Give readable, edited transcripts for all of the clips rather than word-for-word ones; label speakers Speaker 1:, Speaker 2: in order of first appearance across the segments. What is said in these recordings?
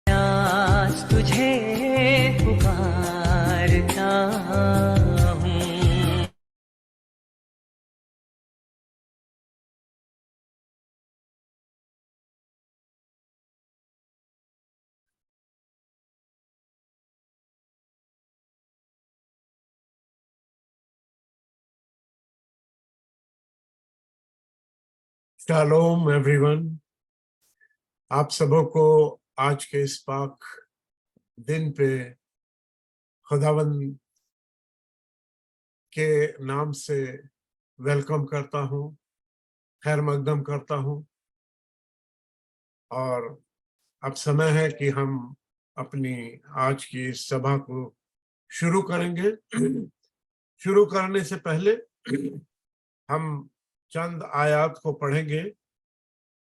Speaker 1: आज तुझे पुकारता हूँ।
Speaker 2: शालोम एवरीवन, आप सबों को आज के इस पाक दिन पे खुदावंद के नाम से वेलकम करता हूँ, खैर मकदम करता हूँ। और अब समय है कि हम अपनी आज की इस सभा को शुरू करेंगे। शुरू करने से पहले हम चंद आयत को पढ़ेंगे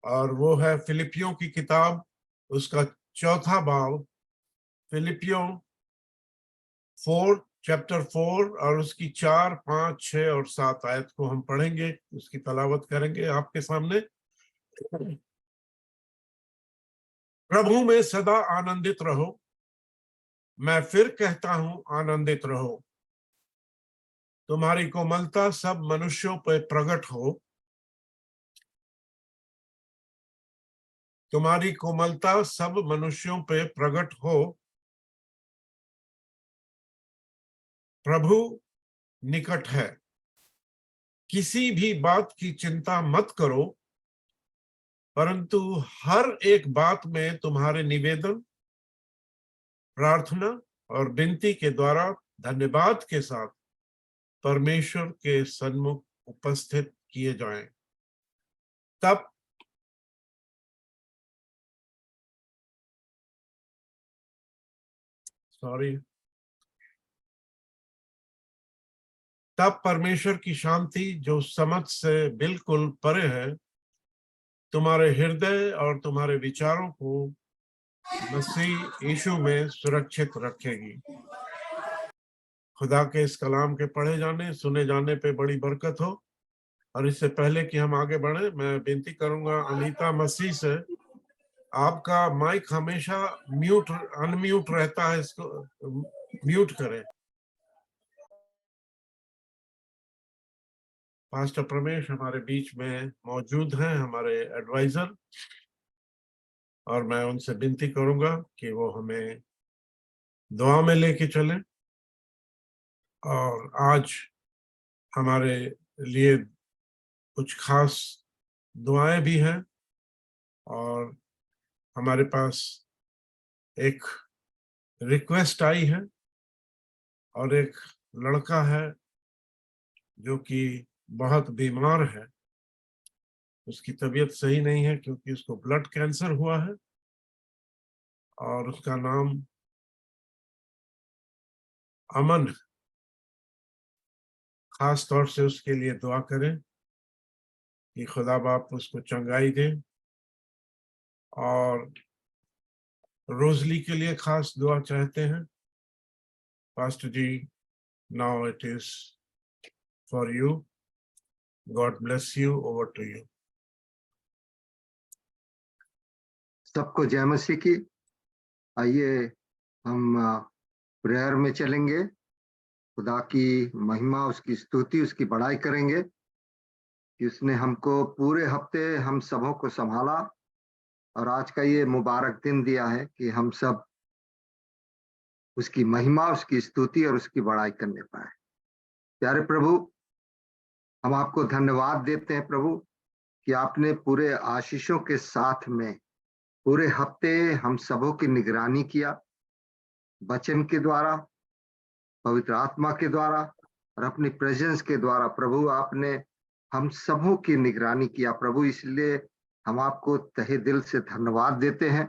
Speaker 2: और वो है फिलिपियों की किताब, उसका 4 बाब, फिलिपियों 4 चैप्टर 4 और उसकी 4, 5, 6 और 7 आयत को हम पढ़ेंगे, उसकी तलावत करेंगे आपके सामने। प्रभु में सदा आनंदित रहो, मैं फिर कहता हूं आनंदित रहो। तुम्हारी कोमलता सब मनुष्यों पर प्रकट हो, तुम्हारी कोमलता सब मनुष्यों पे प्रकट हो। प्रभु निकट है, किसी भी बात की चिंता मत करो, परंतु हर एक बात में तुम्हारे निवेदन, प्रार्थना और विनती के द्वारा धन्यवाद के साथ परमेश्वर के सन्मुख उपस्थित किए जाएं। तब परमेश्वर की शांति जो समझ से बिल्कुल परे है, तुम्हारे हृदय और तुम्हारे विचारों को मसीह यीशु में सुरक्षित रखेगी। खुदा के इस कलाम के पढ़े जाने सुने जाने पे बड़ी बरकत हो। और इससे पहले कि हम आगे बढ़े, मैं विनती करूंगा अनीता मसीह से, आपका माइक हमेशा अनम्यूट रहता है, इसको म्यूट करें। पास्टर प्रमेश हमारे बीच में मौजूद हैं, हमारे एडवाइजर, और मैं उनसे विनती करूंगा कि वो हमें दुआ में लेके चलें। और आज हमारे लिए कुछ खास दुआएं भी हैं, और हमारे पास एक रिक्वेस्ट आई है, और एक लड़का है जो कि बहुत बीमार है, उसकी तबीयत सही नहीं है क्योंकि उसको ब्लड कैंसर हुआ है, और उसका नाम अमन है। खास तौर से उसके लिए दुआ करें कि खुदा बाप उसको चंगाई दे। और रोजली के लिए खास दुआ चाहते हैं। Pastor ji, now it is for you. God bless you, over to you.
Speaker 3: सबको जय मसीह की। आइए हम प्रेयर में चलेंगे, खुदा की महिमा, उसकी स्तुति, उसकी बड़ाई करेंगे कि उसने हमको पूरे हफ्ते हम सबों को संभाला और आज का ये मुबारक दिन दिया है कि हम सब उसकी महिमा, उसकी स्तुति और उसकी बड़ाई करने पाए। प्यारे प्रभु, हम आपको धन्यवाद देते हैं प्रभु कि आपने पूरे आशीषों के साथ में पूरे हफ्ते हम सबों की निगरानी किया, वचन के द्वारा, पवित्र आत्मा के द्वारा और अपनी प्रेजेंस के द्वारा। प्रभु, आपने हम सबों की निगरानी किया प्रभु, इसलिए हम आपको तहे दिल से धन्यवाद देते हैं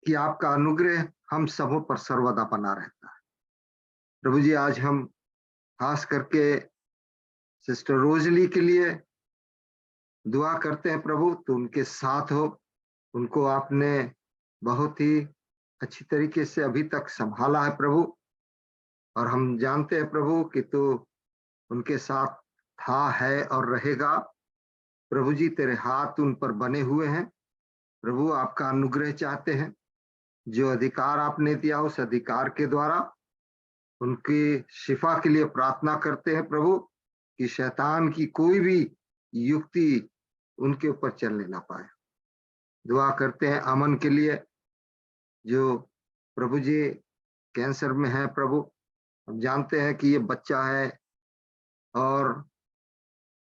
Speaker 3: कि आपका अनुग्रह हम सबों पर सर्वदा बना रहता है। प्रभु जी, आज हम खास करके सिस्टर रोजली के लिए दुआ करते हैं प्रभु, तो उनके साथ हो। उनको आपने बहुत ही अच्छी तरीके से अभी तक संभाला है प्रभु, और हम जानते हैं प्रभु कि तो उनके साथ था, है और रहेगा। प्रभु जी, तेरे हाथ उन पर बने हुए हैं। प्रभु, आपका अनुग्रह चाहते हैं। जो अधिकार आपने दिया उस अधिकार के द्वारा उनकी शिफा के लिए प्रार्थना करते हैं प्रभु, कि शैतान की कोई भी युक्ति उनके ऊपर चलने ना पाए। दुआ करते हैं अमन के लिए, जो प्रभु जी कैंसर में है। प्रभु, हम जानते हैं कि ये बच्चा है और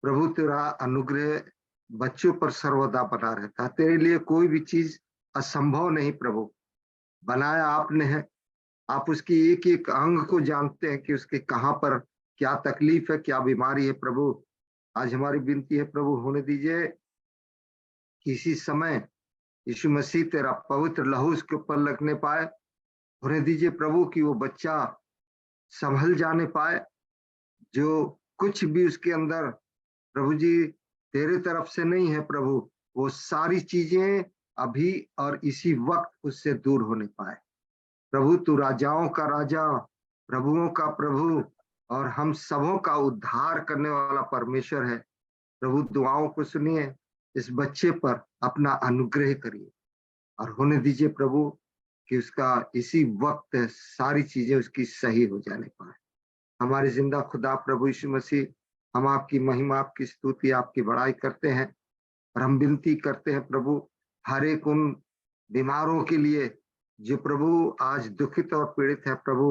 Speaker 3: प्रभु तेरा अनुग्रह बच्चों पर सर्वदा बना रहता है। तेरे लिए कोई भी चीज असंभव नहीं प्रभु। बनाया आपने है, आप उसकी एक एक अंग को जानते हैं कि उसके कहाँ पर क्या तकलीफ है, क्या बीमारी है। प्रभु, आज हमारी विनती है प्रभु, होने दीजिए किसी समय यीशु मसीह तेरा पवित्र लहू उसके ऊपर लगने पाए। होने दीजिए प्रभु कि वो बच्चा संभल जाने पाए। जो कुछ भी उसके अंदर प्रभु जी तेरे तरफ से नहीं है प्रभु, वो सारी चीजें अभी और इसी वक्त उससे दूर होने पाए। प्रभु, तू राजाओं का राजा, प्रभुओं का प्रभु और हम सबों का उद्धार करने वाला परमेश्वर है। प्रभु, दुआओं को सुनिए, इस बच्चे पर अपना अनुग्रह करिए और होने दीजिए प्रभु कि उसका इसी वक्त सारी चीजें उसकी सही हो जाने पाए। हमारे जिंदा खुदा प्रभु यीशु मसीह, हम आपकी महिमा, आपकी स्तुति, आपकी बड़ाई करते हैं और हम विनती करते हैं प्रभु, हर एक उन बीमारों के लिए जो प्रभु आज दुखित और पीड़ित है प्रभु,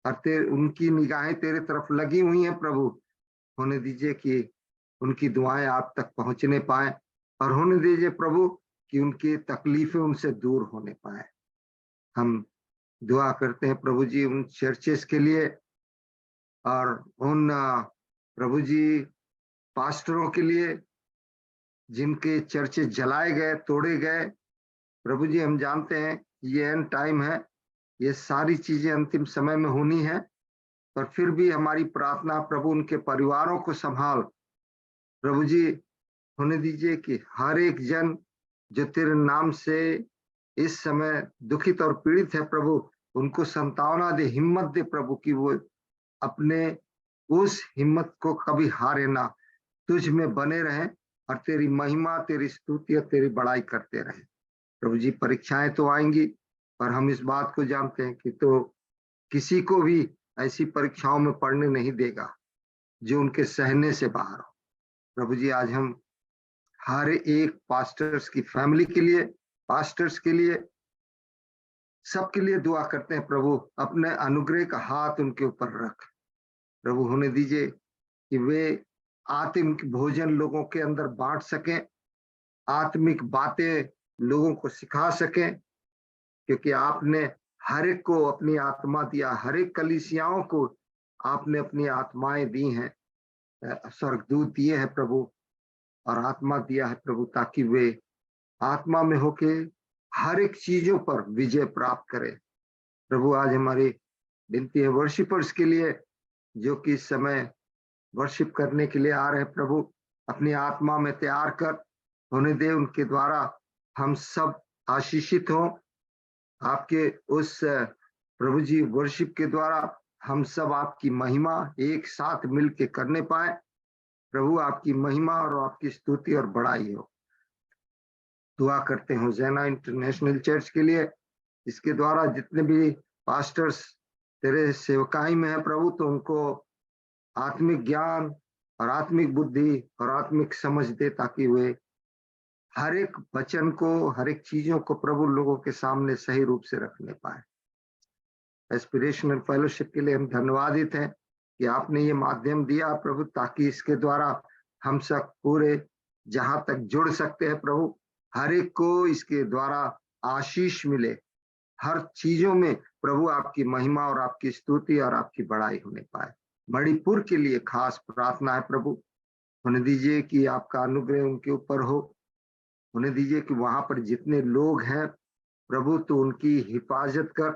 Speaker 3: और उनकी निगाहें तेरे तरफ लगी हुई हैं प्रभु। होने दीजिए कि उनकी दुआएं आप तक पहुंचने पाए और होने दीजिए प्रभु कि उनकी तकलीफें उनसे दूर होने पाए। हम दुआ करते हैं प्रभु जी उन चर्चेस के लिए और उन प्रभु जी पास्टरों के लिए जिनके चर्चे जलाए गए, तोड़े गए। प्रभु जी, हम जानते हैं ये एंड टाइम है, ये सारी चीजें अंतिम समय में होनी है, पर फिर भी हमारी प्रार्थना प्रभु उनके परिवारों को संभाल। प्रभु जी, होने दीजिए कि हर एक जन जो तेरे नाम से इस समय दुखित और पीड़ित है प्रभु, उनको संतावना दे, हिम्मत दे प्रभु, कि वो अपने उस हिम्मत को कभी हारे ना, तुझ में बने रहें और तेरी महिमा, तेरी स्तुति और तेरी बड़ाई करते रहें। प्रभु जी, परीक्षाएं तो आएंगी, पर हम इस बात को जानते हैं कि तो किसी को भी ऐसी परीक्षाओं में पड़ने नहीं देगा जो उनके सहने से बाहर हो। प्रभु जी, आज हम हर एक पास्टर्स की फैमिली के लिए, पास्टर्स के लिए, सबके लिए दुआ करते हैं प्रभु, अपने अनुग्रह का हाथ उनके ऊपर रख। प्रभु, होने दीजिए कि वे आत्मिक भोजन लोगों के अंदर बांट सकें, आत्मिक बातें लोगों को सिखा सकें, क्योंकि आपने हर एक को अपनी आत्मा दिया, हर एक कलीसियाओं को आपने अपनी आत्माएं दी हैं, स्वर्गदूत दिए हैं प्रभु और आत्मा दिया है प्रभु, ताकि वे आत्मा में होके हर एक चीजों पर विजय प्राप्त करें। प्रभु, आज हमारी विनती है वर्शिपर्स के लिए जो कि इस समय वर्शिप करने के लिए आ रहे हैं प्रभु, अपनी आत्मा में तैयार कर होने दे, उनके द्वारा हम सब आशीषित हों। आपके उस प्रभु जी वर्शिप के द्वारा हम सब आपकी महिमा एक साथ मिल के करने पाए। प्रभु, आपकी महिमा और आपकी स्तुति और बड़ाई हो। दुआ करते हैं होज़ैना इंटरनेशनल चर्च के लिए, इसके द्वारा जितने भी पास्टर्स तेरे सेवकाई में है प्रभु, तो उनको आत्मिक ज्ञान और आत्मिक बुद्धि और आत्मिक समझ दे, ताकि वे हर एक वचन को, हर एक चीजों को प्रभु लोगों के सामने सही रूप से रखने पाए। एस्पिरेशनल फेलोशिप के लिए हम धन्यवादित हैं कि आपने ये माध्यम दिया प्रभु, ताकि इसके द्वारा हम सब पूरे जहां तक जुड़ सकते हैं प्रभु, हर एक को इसके द्वारा आशीष मिले। हर चीजों में प्रभु आपकी महिमा और आपकी स्तुति और आपकी बड़ाई होने पाए। मणिपुर के लिए खास प्रार्थना है प्रभु, होने दीजिए कि आपका अनुग्रह उनके ऊपर हो। होने दीजिए कि वहां पर जितने लोग हैं प्रभु, तो उनकी हिफाजत कर।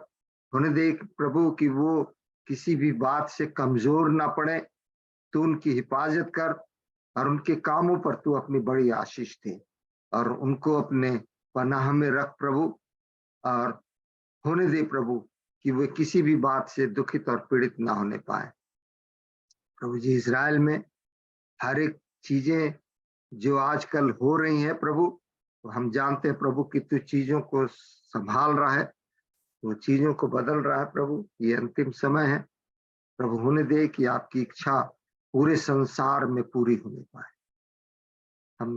Speaker 3: होने दे प्रभु कि वो किसी भी बात से कमजोर ना पड़े, तो उनकी हिफाजत कर और उनके कामों पर तू अपनी बड़ी आशीष दे और उनको अपने पनाह में रख प्रभु। और होने दे प्रभु कि वे किसी भी बात से दुखित और पीड़ित ना होने पाए। प्रभु जी इजराइल में हर एक चीजें जो आजकल हो रही हैं प्रभु, तो हम जानते हैं प्रभु कि तू चीजों को संभाल रहा है, वो चीजों को बदल रहा है प्रभु। ये अंतिम समय है प्रभु, होने दे कि आपकी इच्छा पूरे संसार में पूरी होने पाए। हम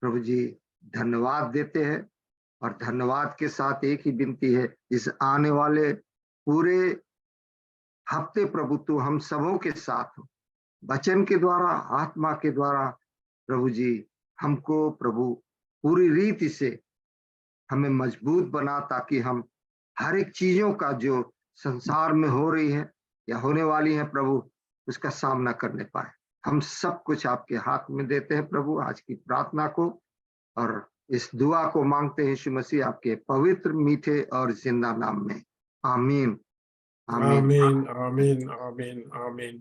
Speaker 3: प्रभु जी धन्यवाद देते हैं, और धन्यवाद के साथ एक ही विनती है, इस आने वाले पूरे हफ्ते प्रभु तू हम सबों के साथ हो, वचन के द्वारा, आत्मा के द्वारा प्रभु जी हमको प्रभु पूरी रीति से हमें मजबूत बना, ताकि हम हर एक चीजों का जो संसार में हो रही है या होने वाली है प्रभु, उसका सामना करने पाए। हम सब कुछ आपके हाथ में देते हैं प्रभु, आज की प्रार्थना को और इस दुआ को मांगते हैं यीशु मसीह आपके पवित्र, मीठे और जिंदा नाम में। आमीन आमीन
Speaker 2: आमीन आमीन आमीन आमीन।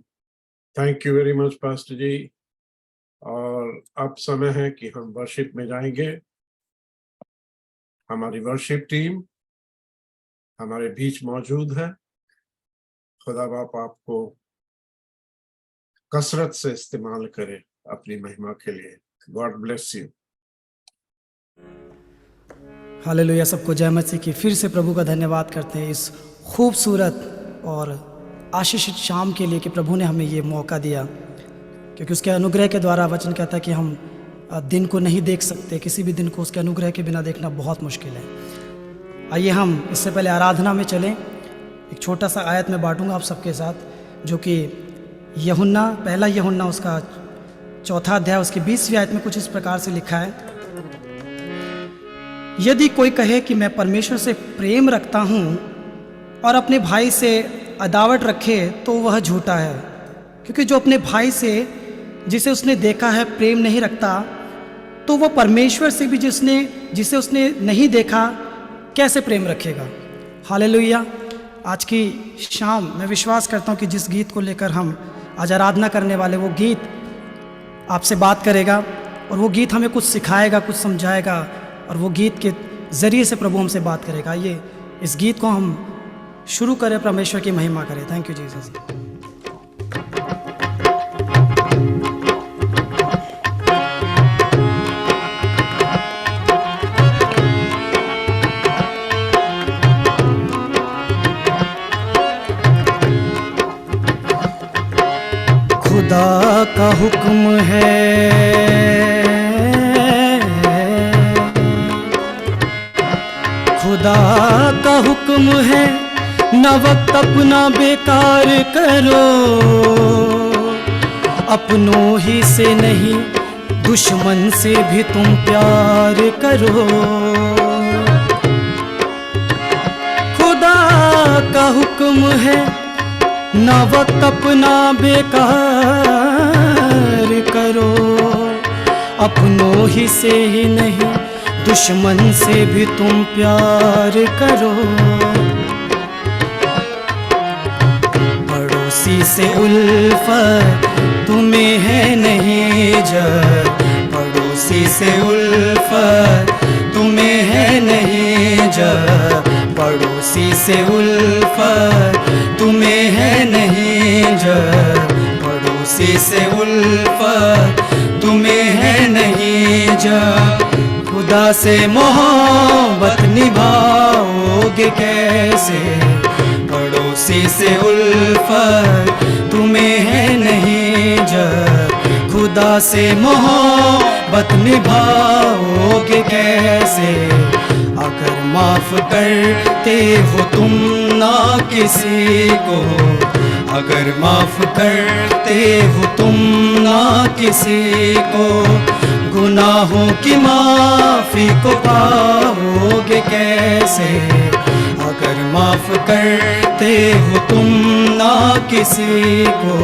Speaker 2: Thank you very much pastor ji. और अब समय है कि हम वर्शिप में जाएंगे। हमारी वर्शिप टीम हमारे बीच मौजूद है। खुदा बाप आपको कसरत से इस्तेमाल करे अपनी महिमा के लिए। God bless you.
Speaker 4: हालेलुया। सबको जय मसीह की। फिर से प्रभु का धन्यवाद करते हैं इस खूबसूरत और आशीषित शाम के लिए कि प्रभु ने हमें ये मौका दिया, क्योंकि उसके अनुग्रह के द्वारा वचन कहता है कि हम दिन को नहीं देख सकते, किसी भी दिन को उसके अनुग्रह के बिना देखना बहुत मुश्किल है। आइए हम इससे पहले आराधना में चलें। एक छोटा सा आयत में बांटूंगा आप सबके साथ, जो कि यूहन्ना, पहला यूहन्ना उसका 4 अध्याय उसकी 20वीं आयत में कुछ इस प्रकार से लिखा है, यदि कोई कहे कि मैं परमेश्वर से प्रेम रखता हूँ और अपने भाई से अदावत रखे तो वह झूठा है, क्योंकि जो अपने भाई से जिसे उसने देखा है प्रेम नहीं रखता, तो वह परमेश्वर से भी जिसे उसने नहीं देखा कैसे प्रेम रखेगा। हालेलुया। आज की शाम मैं विश्वास करता हूँ कि जिस गीत को लेकर हम आज आराधना करने वाले, वो गीत आपसे बात करेगा और वो गीत हमें कुछ सिखाएगा, कुछ समझाएगा, और वो गीत के ज़रिए से प्रभु हमसे बात करेगा। ये इस गीत को हम शुरू करें, परमेश्वर की महिमा करें। Thank you Jesus. खुदा का हुक्म है, खुदा का हुक्म है, न वक्त अपना बेकार करो, अपनों ही से नहीं दुश्मन से भी तुम प्यार करो। खुदा का हुक्म है, न वक्त अपना बेकार करो, अपनों ही से ही नहीं दुश्मन से भी तुम प्यार करो। पड़ोसी से उल्फत तुम्हें है नहीं जब, पड़ोसी से उल्फत तुम्हें है नहीं जब, पड़ोसी से उल्फत तुम्हें है नहीं जब, पड़ोसी से उल्फत तुम्हें है नहीं जब। खुदा से मोहब्बत निभाओगे कैसे, पड़ोसी से उल्फत तुम्हें है नहीं जब, खुदा से मोहब्बत निभाओगे कैसे। अगर माफ करते हो तुम ना किसी को, अगर माफ करते हो तुम ना किसी को, गुनाहों की माफी को पाओगे कैसे। अगर माफ करते हो तुम ना किसी को,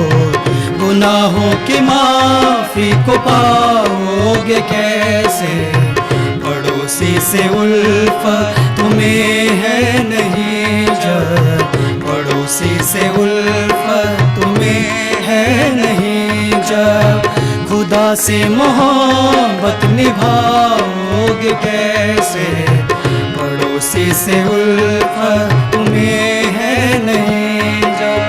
Speaker 4: गुनाहों की माफी को पाओगे कैसे। पड़ोसी से उल्फत तुम्हें है नहीं जब, पड़ोसी से उल्फत तुम्हें है नहीं जब, खुदा से मोहब्बत निभाओगे कैसे। पड़ोसी से उल्फत तुम्हें है नहीं जब।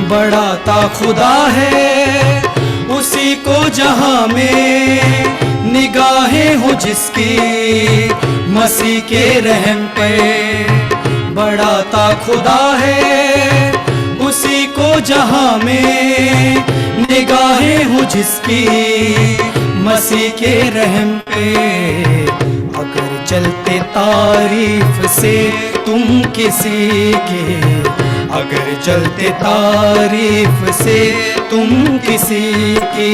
Speaker 4: बढ़ाता खुदा है उसी को जहां में निगाहें हो जिसकी मसीह के रहम पे। बढ़ाता खुदा है उसी को जहां में निगाहें हो जिसकी मसीह के रहम पे। अगर चलते तारीफ से तुम किसी के, अगर चलते तारीफ से तुम किसी की,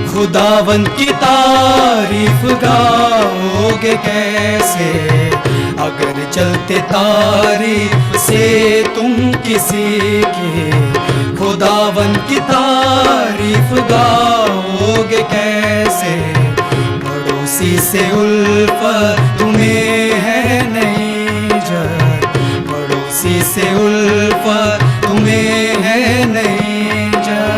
Speaker 4: खुदावंद की तारीफ गाओगे कैसे। अगर चलते तारीफ से तुम किसी की, खुदावंद की तारीफ गाओगे कैसे। पड़ोसी से उल्फत तुम्हें है नहीं जर, पड़ोसी से उल्फत तुम्हें है नहीं जर।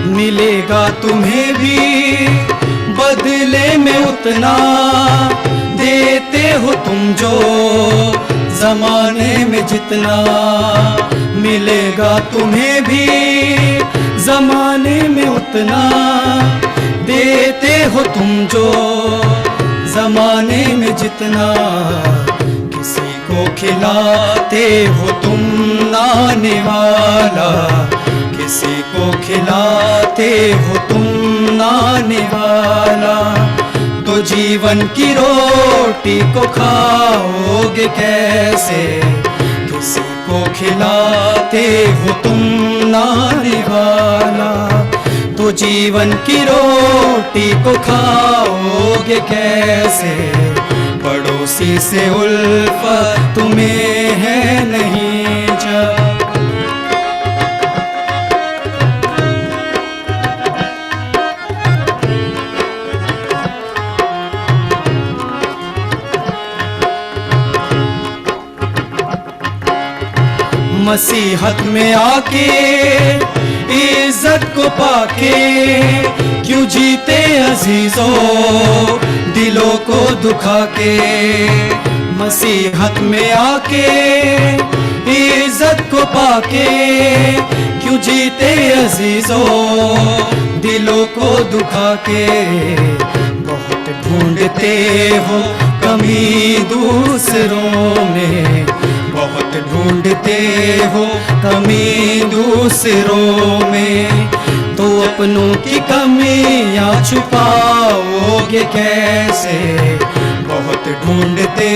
Speaker 4: मिलेगा तुम्हें भी बदले में उतना देते हो तुम जो जमाने में जितना। मिलेगा तुम्हें भी जमाने में उतना देते हो तुम जो जमाने में जितना। किसी को खिलाते हो तुम नाने वाला, किसी को खिलाते हो तुम नाने वाला। तो जीवन की रोटी को खाओगे कैसे। किसी को खिलाते हो तुम नाने वाला, तो जीवन की रोटी को खाओगे कैसे। पड़ोसी से उल्फत तुम्हें है नहीं जब। मसीहत में आके इज्जत को पाके क्यों जीते अजीजों दिलों को दुखा के। मसीहत में आके इज्जत को पाके क्यों जीते अजीजों दिलों को दुखा के। बहुत ढूंढते हो कमी दूसरों में, बहुत ढूंढते हो कमी दूसरों में। तो अपनों की कमियां छुपाओगे कैसे। बहुत ढूंढते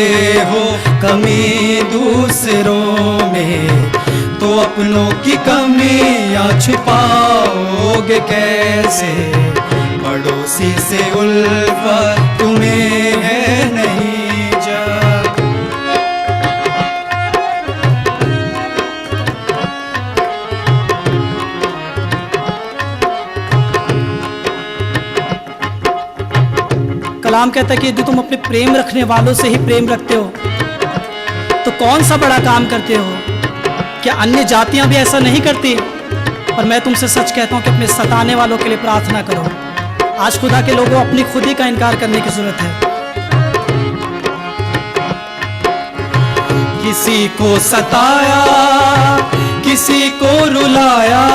Speaker 4: हो कमी दूसरों में, तो अपनों की कमियां छुपाओगे कैसे। पड़ोसी से उल्फत तुम्हें है नहीं जब।
Speaker 5: कलाम कहता है कि यदि तुम अपने प्रेम रखने वालों से ही प्रेम रखते हो तो कौन सा बड़ा काम करते हो। क्या अन्य जातियां भी ऐसा नहीं करती। और मैं तुमसे सच कहता हूं कि अपने सताने वालों के लिए प्रार्थना करो। आज खुदा के लोगों अपनी खुदी का इनकार करने की जरूरत है।
Speaker 4: किसी को सताया, किसी को रुलाया,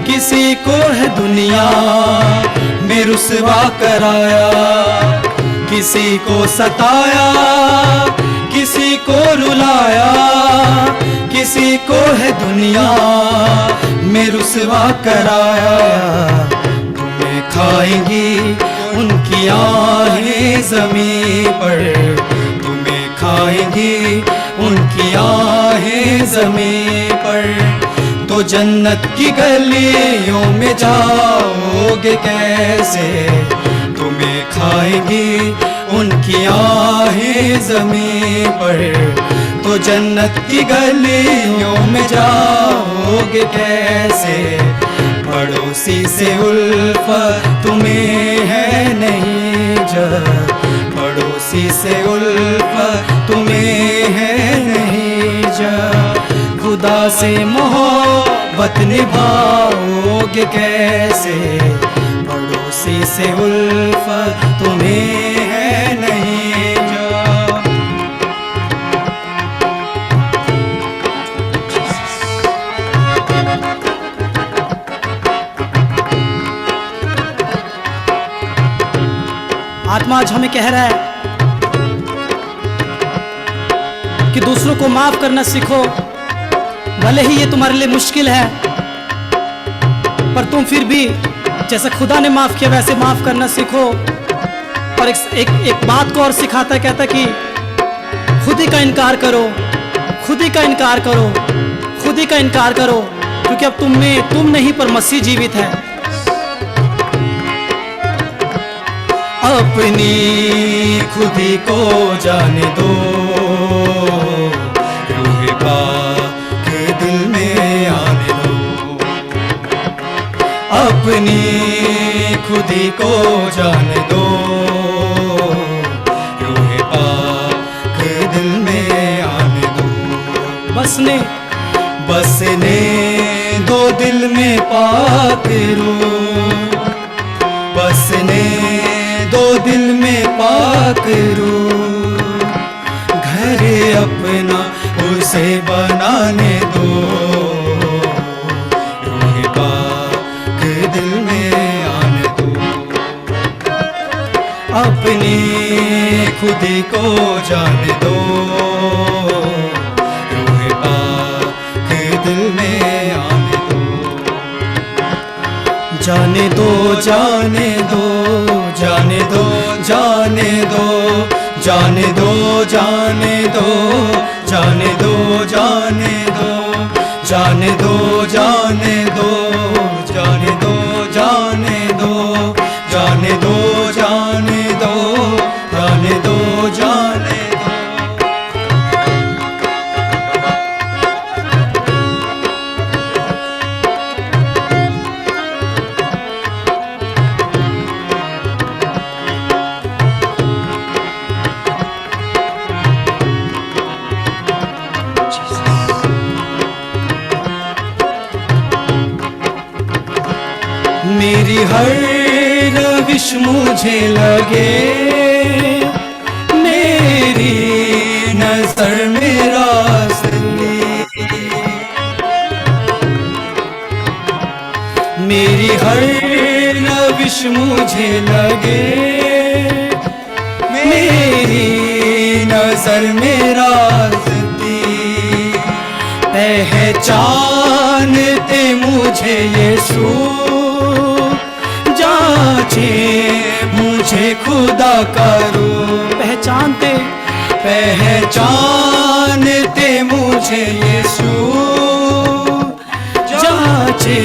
Speaker 4: किसी को है दुनिया में रुसवा कराया। किसी को सताया, किसी को रुलाया, किसी को है दुनिया में रुसवा कराया। तुम्हें खाएंगी उनकी आहें ज़मीं पर, तुम्हें खाएंगी उनकी आहें ज़मीं पर। तो जन्नत की गलियों में जाओगे कैसे। तुम्हें खाएंगी उनकी आहें ज़मीं पर, तो जन्नत की गलियों में जाओगे कैसे। पड़ोसी से उल्फत तुम्हें है नहीं जब, पड़ोसी से उल्फत तुम्हें है नहीं जब। खुदा से मोहब्बत निभाओगे कैसे।
Speaker 5: उसी से उल्फत तुम्हें है नहीं जो। आत्मा आज हमें कह रहा है कि दूसरों को माफ करना सीखो। भले ही ये तुम्हारे लिए मुश्किल है, पर तुम फिर भी जैसा खुदा ने माफ किया वैसे माफ करना सीखो। और एक बात को और सिखाता है, कहता है कि खुद ही का इनकार करो, खुद ही का इनकार करो, खुद ही का इनकार करो, क्योंकि अब तुम नहीं पर मसीह जीवित है। अपनी खुद ही को जाने दो, रूह पाक दिल में आने दो। अपनी खुद ही को जाने दो, रूह पाक दिल में आने दो। बसने दो दिल में पाक रूह, बसने दो दिल में पाक रूह। घर अपना उसे बनाने दो, रूह पाक दिल में आने दो। अपनी खुद को जाने दो, रूह पाक दिल में आने दो। जाने दो, जाने दो, जाने दो, जाने दो, जाने दो, जाने दो, जाने दो, जाने दो, जाने दो, जाने दो, जाने दो, जाने दो, जाने दो, जाने दो, जाने दो, जाने दो। मेरी हर रविश मुझे लगे, मेरी नजर में रास्ते, मेरी हर रविश मुझे लगे, मेरी नजर में रास्ते। पहचानते मुझे यीशु, जांचे मुझे खुदा करो। पहचानते मुझे यीशु, जांचे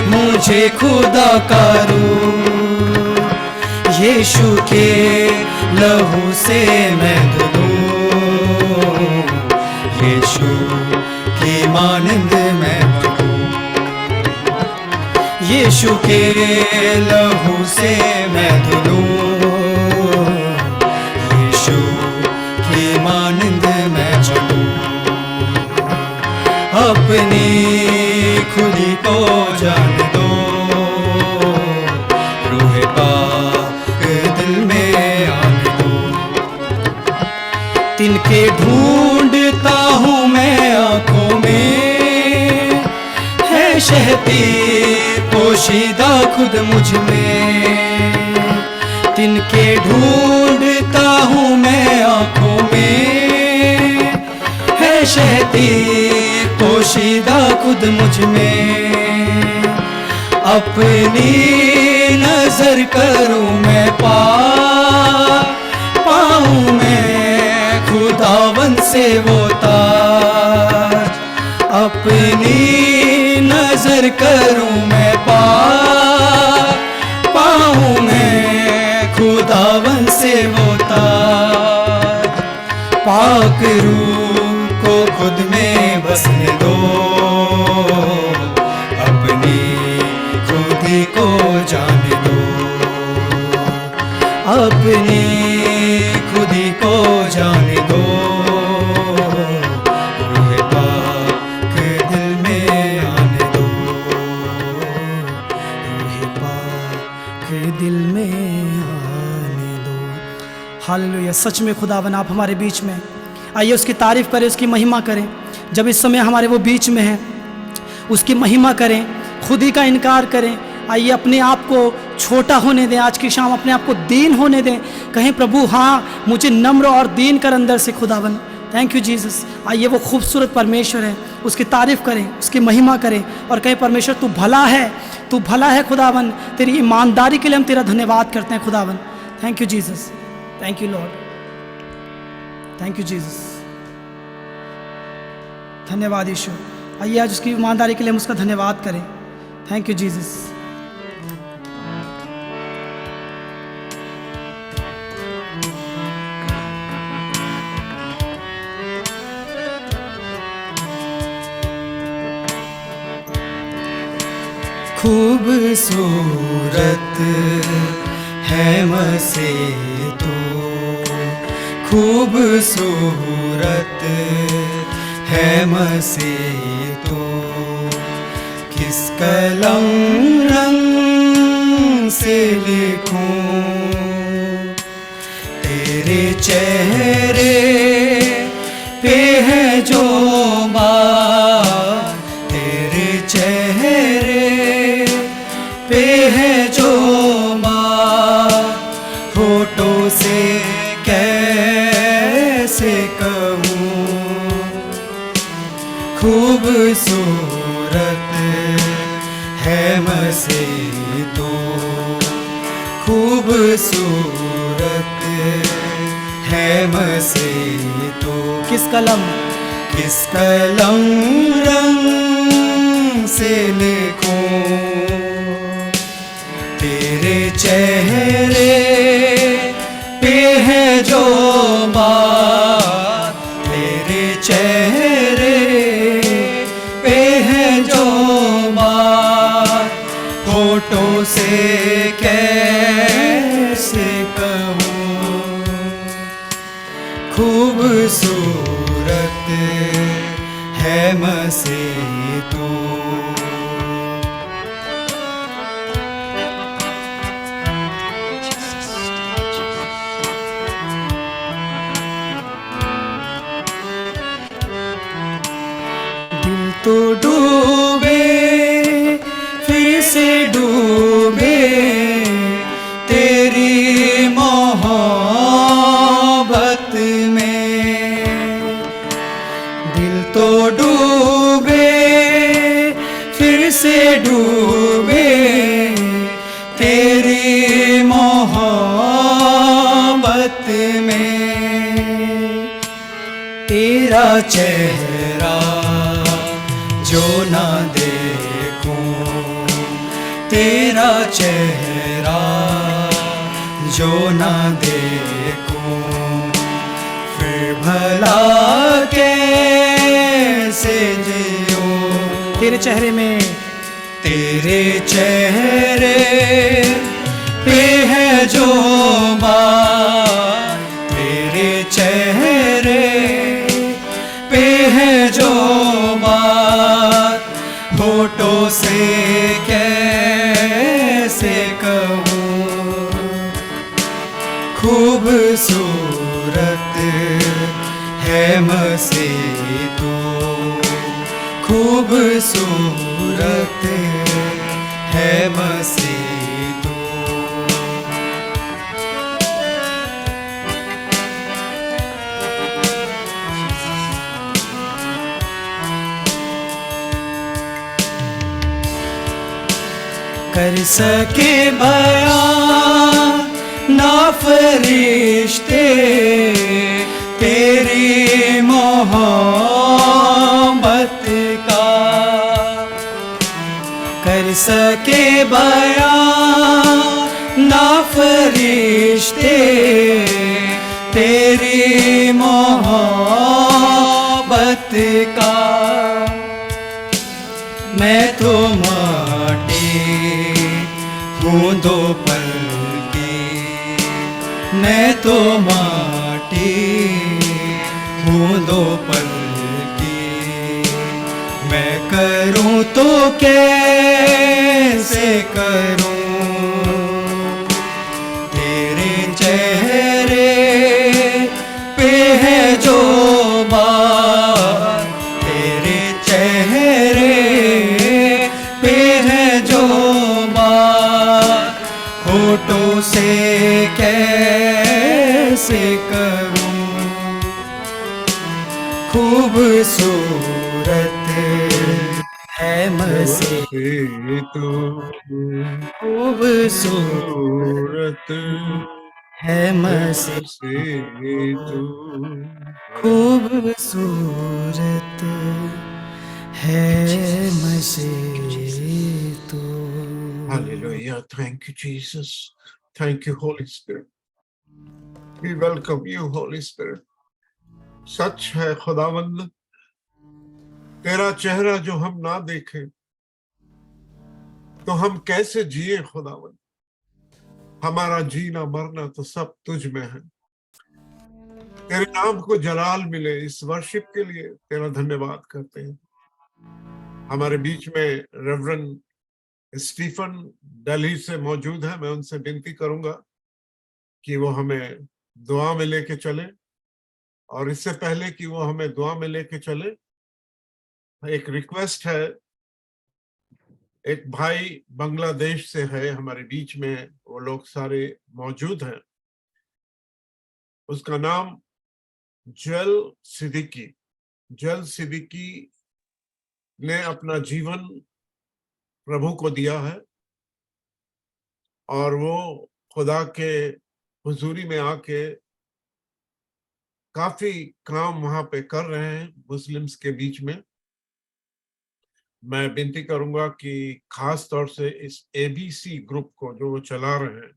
Speaker 5: मुझे खुदा करो। यीशु के लहू से मैं धुलूं, यीशु की मानंद मैं बनूं। यीशु के लहू से मैं धुलूं, यीशु की मानंद मैं चलूं। अपनी खुदी को जान दो, रूह पाक दिल में आने दो। तिनके ढूंढता हूँ मैं आंखों में, है शहती पोशीदा खुद मुझ में। तिनके ढूंढता हूँ मैं आंखों में, है शहती पोशीदा खुद मुझ में। अपनी नजर करूँ मैं पाऊँ मैं खुदावन से वो ताज। अपनी नजर करूँ मैं पाऊँ मैं खुदावन से वो ताज। पाक रूह को खुद में बसने दो, अपनी खुदी को जाने दो। अपनी खुदी को जाने दो, रूह पाक दिल में आने दो, रूह पाक दिल
Speaker 4: हालेलुया। सच में खुदावन आप हमारे बीच में, आइए उसकी तारीफ करें, उसकी महिमा करें। जब इस समय हमारे वो बीच में हैं, उसकी महिमा करें, खुद ही का इनकार करें। आइए अपने आप को छोटा होने दें, आज की शाम अपने आप को दीन होने दें। कहें प्रभु हाँ मुझे नम्र और दीन कर अंदर से खुदावन। Thank you Jesus. आइए वो खूबसूरत परमेश्वर है, उसकी तारीफ करें, उसकी महिमा करें और कहें परमेश्वर तू भला है, तू भला है खुदावन। तेरी ईमानदारी के लिए हम तेरा धन्यवाद करते हैं खुदावन। Thank you Jesus, thank you Lord, thank you Jesus. धन्यवाद यीशु। आइए आज उसकी ईमानदारी के लिए हम उसका धन्यवाद करें। Thank you Jesus.
Speaker 1: खूबसूरत है मसीह तो, खूबसूरत है मसीह तो, किस कलम रंग से लिखूं तेरे चेहरे पे है जो बात, तेरे चेहरे पे है जो बात, होठों से कैसे कहूँ। खूबसूरत है मसीह तो, खूबसूरत है मसीह तो,
Speaker 4: किस कलम
Speaker 1: रंग से लिखूं तेरे चेहरे पे है जो बात, तेरे चेहरे पे है जो बात, होठों से कैसे कहूँ। खूबसूरत है मसीह तो। तो डूबे फिर से डूबे तेरी मोहब्बत में, दिल तो डूबे फिर से डूबे तेरी मोहब्बत में, तेरा चेहरा जो ना देखूं, तेरा चेहरा जो ना देखूं, फिर भला कैसे जियूं।
Speaker 4: तेरे चेहरे में,
Speaker 1: तेरे चेहरे पे है जो बात, तेरे चेहरे पे है जो बात, होठों से कैसे कहूँ। खूबसूरत है मसीह तो, खूबसूरत है मसीह तो। कर सके बयां ना फरिश्ते तेरी मोहब्बत का, कर सके बयां ना फरिश्ते तेरी मोहब्बत का। मैं तो माटी हूँ दो पल की, मैं तो माटी हूँ दो पल की, मैं करूँ तो कैसे करूँ। तेरे चेहरे खूबसूरत है मसीह
Speaker 2: मसीह तू
Speaker 1: खूबसूरत
Speaker 2: सूरत
Speaker 1: है
Speaker 2: है
Speaker 1: मसीह
Speaker 2: मसीह तू।
Speaker 1: खूबसूरत है मसीह तू।
Speaker 2: Hallelujah. Thank you, Jesus. Thank you, Holy Spirit. We welcome you, Holy Spirit. सच है खुदावंद, तेरा चेहरा जो हम ना देखें तो हम कैसे जिए खुदावंद। हमारा जीना मरना तो सब तुझ में है। तेरे नाम को जलाल मिले, इस वर्शिप के लिए तेरा धन्यवाद करते हैं। हमारे बीच में रेवरेंड स्टीफन दिल्ली से मौजूद है। मैं उनसे विनती करूंगा कि वो हमें दुआ में लेके चले, और इससे पहले कि वो हमें दुआ में लेके चले, एक रिक्वेस्ट है। एक भाई बांग्लादेश से है हमारे बीच में, वो लोग सारे मौजूद हैं। उसका नाम जल सिद्दीकी। जल सिद्दीकी ने अपना जीवन प्रभु को दिया है, और वो खुदा के हुजूरी में आके काफी काम वहां पे कर रहे हैं मुस्लिम्स के बीच में। मैं विनती करूंगा कि खास तौर से इस एबीसी ग्रुप को जो वो चला रहे हैं,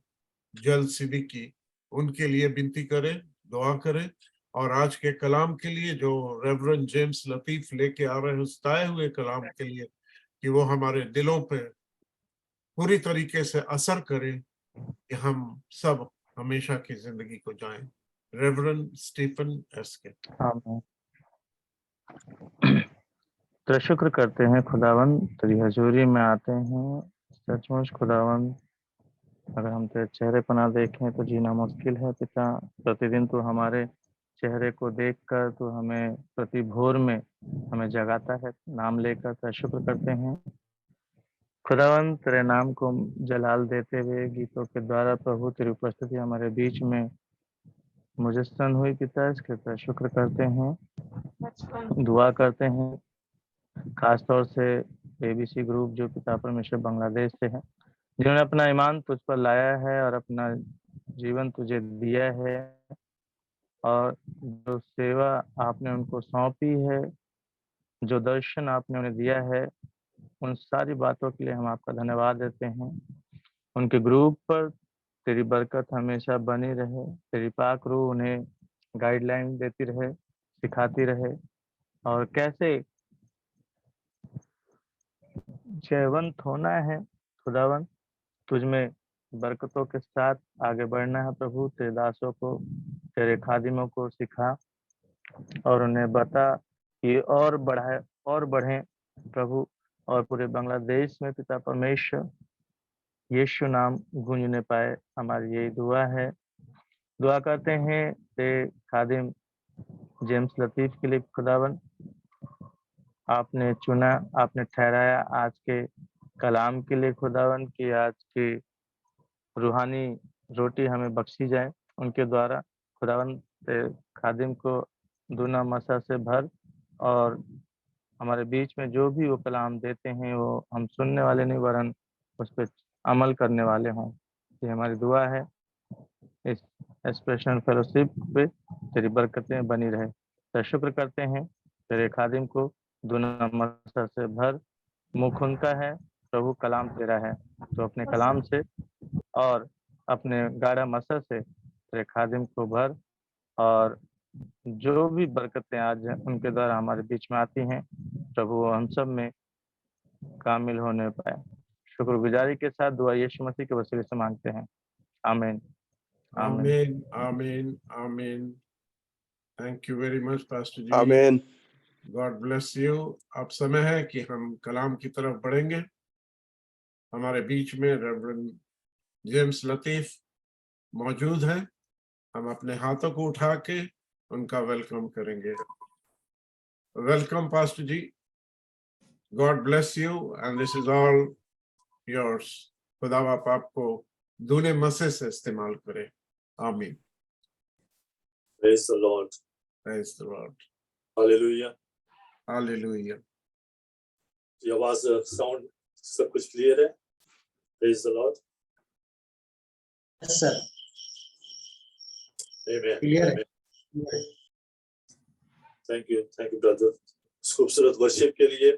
Speaker 2: जल सिद्दीकी, उनके लिए विनती करें, दुआ करें। और आज के कलाम के लिए जो रेवरेंड जेम्स लतीफ लेके आ रहे हैं, उस ताए हुए कलाम के लिए, कि वो हमारे दिलों पे पूरी तरीके से असर करे, कि हम सब हमेशा की जिंदगी को जाएं। Reverend Stephen SK.
Speaker 6: आमीन। तो शुक्र करते हैं खुदावन, तेरी हजूरी में आते हैं। सचमुच खुदावन, अगर हम तेरे चेहरे पर ना देखें तो जीना मुश्किल है पिता। प्रतिदिन तू हमारे चेहरे को देखकर तू हमें प्रति भोर में हमें जगाता है नाम लेकर। तेरा शुक्र करते हैं खुदावन, तेरे नाम को जलाल देते हुए गीतों के द्वारा प्रभु तेरी उपस्थिति हमारे बीच में मुजस्सन हुई पिता। इसके तेरा शुक्र करते हैं, दुआ करते हैं खास तौर से एबीसी ग्रुप जो पिता परमेश्वर बांग्लादेश से है, जिन्होंने अपना ईमान तुझ पर लाया है और अपना जीवन तुझे दिया है, और जो सेवा आपने उनको सौंपी है, जो दर्शन आपने उन्हें दिया है, उन सारी बातों के लिए हम आपका धन्यवाद देते हैं। उनके ग्रुप पर तेरी बरकत हमेशा बनी रहे, तेरी पाक रूह उन्हें गाइडलाइन देती रहे, सिखाती रहे, और कैसे जयवंत होना है खुदावन, तुझ में बरकतों के साथ आगे बढ़ना है प्रभु। तेरे दासों को, तेरे खादिमों को सिखा और उन्हें बता कि और बढ़ाए और बढ़ें प्रभु, और पूरे बांग्लादेश में पिता परमेश्वर यीशु नाम गूंजने पाए। हमारी यही दुआ है। दुआ करते हैं तेरे खादिम जेम्स लतीफ के लिए खुदावन, आपने चुना, आपने ठहराया आज के कलाम के लिए खुदावन, कि आज की रूहानी रोटी हमें बख्शी जाए उनके द्वारा। खुदावन तेरे खादिम को दूना मसा से भर, और हमारे बीच में जो भी वो कलाम देते हैं वो हम सुनने वाले नहीं वरन उस पर अमल करने वाले हों। ये हमारी दुआ है। इस एक्सप्रेशन फेलोशिप पे तेरी बरकतें बनी रहे। तो शुक्र करते हैं, तेरे खादिम को दूना मसा से भर। मुख उनका है प्रभु, कलाम तेरा है, तो अपने कलाम से और अपने गाढ़ा मसा से तेरे खादिम को भर, और जो भी बरकतें आज उनके द्वारा हमारे बीच में आती हैं प्रभु, वो हम सब में कामिल होने पाए। शुक्रगुजारी के साथ दुआ यीशु मसीह के वसीले से मांगते हैं, आमीन आमीन।
Speaker 2: आमीन आमीन आमीन। Thank you very much pastor ji.
Speaker 7: आमीन।
Speaker 2: God bless you. अब समय है कि हम कलाम की तरफ बढ़ेंगे। हमारे बीच में रेवरेंड जेम्स लतीफ मौजूद है। हम अपने हाथों को उठा के उनका वेलकम करेंगे। Welcome pastor ji. God bless you and this is all yours. खुदा बाप आपको दूने मसे से इस्तेमाल करे। आमीन।
Speaker 7: Praise the Lord.
Speaker 2: Praise the Lord.
Speaker 7: Hallelujah.
Speaker 2: Hallelujah.
Speaker 7: ये आवाज साउंड सब कुछ क्लियर है? Praise the Lord.
Speaker 1: Yes sir,
Speaker 7: amen.
Speaker 1: Clear है।
Speaker 7: आमेन। थैंक यू ब्रदर, इस खूबसूरत वर्शिप के लिए,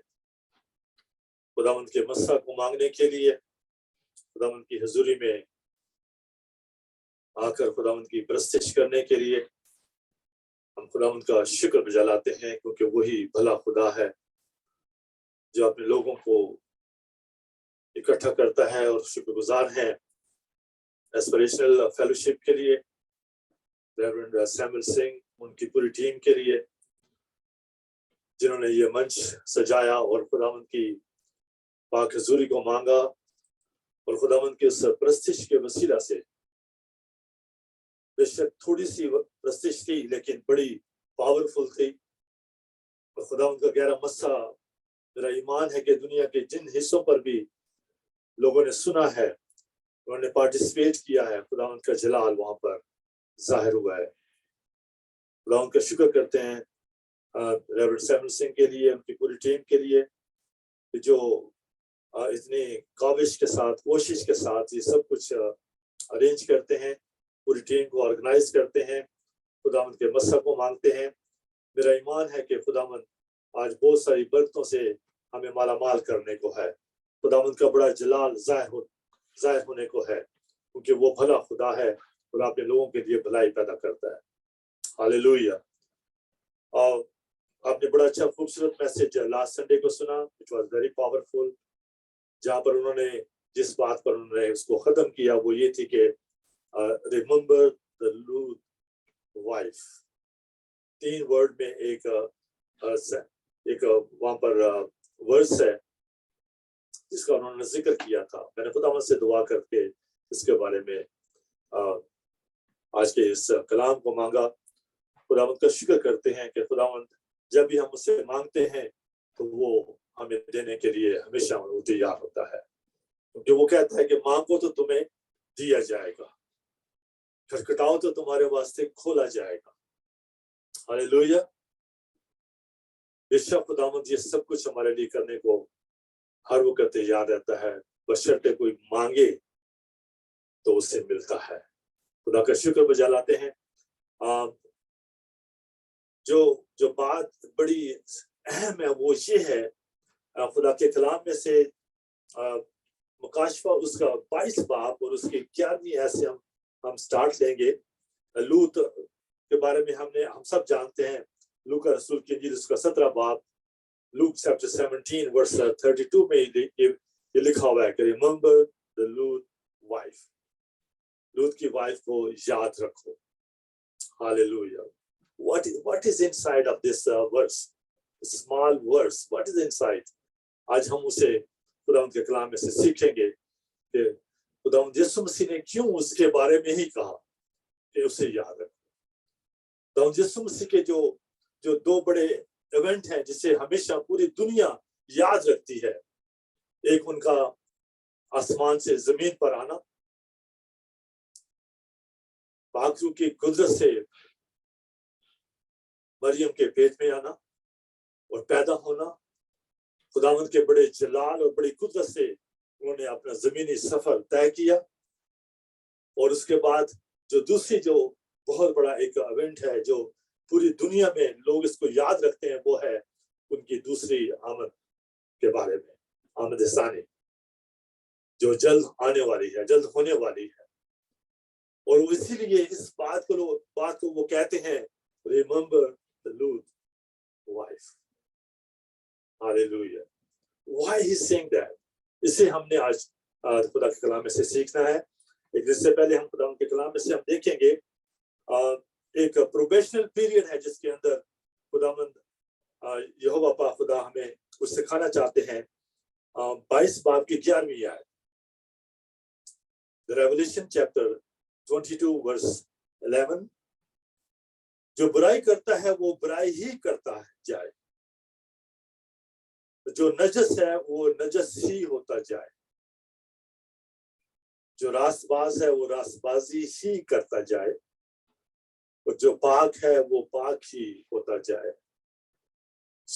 Speaker 7: खुदावंद के मस्सा को मांगने के लिए, खुदावंद की हजूरी में आकर खुदावंद की प्रस्तिश करने के लिए हम खुदावंद का शुक्र बजा लाते हैं, क्योंकि वही भला खुदा है जो अपने लोगों को इकट्ठा करता है। और शुक्रगुजार हैं एस्पिरेशनल फेलोशिप के लिए, रेवरेंड सैमुअल सिंह, उनकी पूरी टीम के लिए, जिन्होंने ये मंच सजाया और खुदावंद की पाक हजूरी को मांगा, और खुदावंद के उस प्रस्तिश के वसीला से, बेशक थोड़ी सी प्रस्तिश थी लेकिन बड़ी पावरफुल थी। और खुदावंद का गहरा मस्सा, मेरा ईमान है कि दुनिया के जिन हिस्सों पर भी लोगों ने सुना है, उन्होंने पार्टिसिपेट किया है, खुदावंद का जलाल वहां पर जाहिर हुआ है। खुदावंद का शुक्र करते हैं रेवरेंड सैमुअल सिंह के लिए, उनकी पूरी टीम के लिए, जो इतनी काविश के साथ, कोशिश के साथ ये सब कुछ अरेंज करते हैं, पूरी टीम को ऑर्गेनाइज करते हैं, खुदावंद के मस्सा को मांगते हैं। मेरा ईमान है कि खुदावंद आज बहुत सारी बरकतों से हमें मालामाल करने को है। खुदावंद का बड़ा जलाल जाहिर होने को है, क्योंकि वो भला खुदा है और अपने लोगों के लिए भलाई पैदा करता है। हालेलुया। और आपने बड़ा अच्छा खूबसूरत मैसेज लास्ट संडे को सुना, इट वाज वेरी पावरफुल, जहां पर उन्होंने जिस बात पर उन्होंने उसको खत्म किया वो ये थी कि रिमेंबर द लूथ वाइफ। 3 वर्ड में एक वहां पर वर्स है जिसका उन्होंने जिक्र किया था। मैंने खुदावंद से दुआ करके इसके बारे में आज के इस कलाम को मांगा। खुदावंद का शुक्र करते हैं कि खुदावंद जब भी हम उससे मांगते हैं तो वो हमें देने के लिए हमेशा वो तैयार होता है, क्योंकि वो कहता है कि मांगो तो तुम्हें दिया जाएगा, खटखटाओ तो तुम्हारे वास्ते खोला जाएगा। हालेलुया। बेशक खुदावंद ये सब कुछ हमारे लिए करने को हर वक्त तैयार रहता है, बशर्ते कोई मांगे तो उससे मिलता है। खुदा का शुक्र बजा लाते हैं। जो बात बड़ी अहम है वो ये है, खुदा के कलाम में से मुकाशफा उसका 22 बाब और उसके 11वीं ऐसे हम स्टार्ट लेंगे। लूत के बारे में हम सब जानते हैं। लूका रसूल की इंजील उसका 17 बाब, लूक चैप्टर 17 वर्स 32 में ये लिखा हुआ है कि रिमेंबर द लूत वाइफ, लूत की वाइफ को याद रखो। Hallelujah. What is inside of this verse? Small verse. What is inside? आज हम उसे खुदावंद के कलाम में से सीखेंगे कि खुदावंद यीशु मसीह ने क्यों उसके बारे में ही कहा कि उसे याद रखो। खुदावंद यीशु मसीह के जो 2 बड़े इवेंट हैं जिसे हमेशा पूरी दुनिया याद रखती है, एक उनका आसमान से जमीन पर आना, पाकरू की कुदरत से मरियम के पेट में आना और पैदा होना, खुदावंद के बड़े जलाल और बड़ी कुदरत से उन्होंने अपना जमीनी सफर तय किया। और उसके बाद जो दूसरी जो बहुत बड़ा एक इवेंट है जो पूरी दुनिया में लोग इसको याद रखते हैं, वो है उनकी दूसरी आमद के बारे में, आमद सानी, जो जल्द आने वाली है, जल्द होने वाली है। और इसीलिए इस बात को वो कहते हैं remember the Lord wife. Hallelujah. Why he saying that? इसे हमने आज खुदा के कलाम में से सीखना है। लेकिन इससे पहले हम खुदा के कलाम में से हम देखेंगे एक प्रोबेशनल पीरियड है जिसके अंदर खुदावंद यहोवा पाक खुदा हमें कुछ सिखाना चाहते हैं। 22 बाब की 11वीं आयत, रेवलेशन चैप्टर 22 वर्स 11। जो बुराई करता है वो बुराई ही करता है जाए, जो नजस है वो नजस ही होता जाए, जो रासबाज है वो रासबाजी ही करता जाए, और जो पाक है वो पाक ही होता जाए।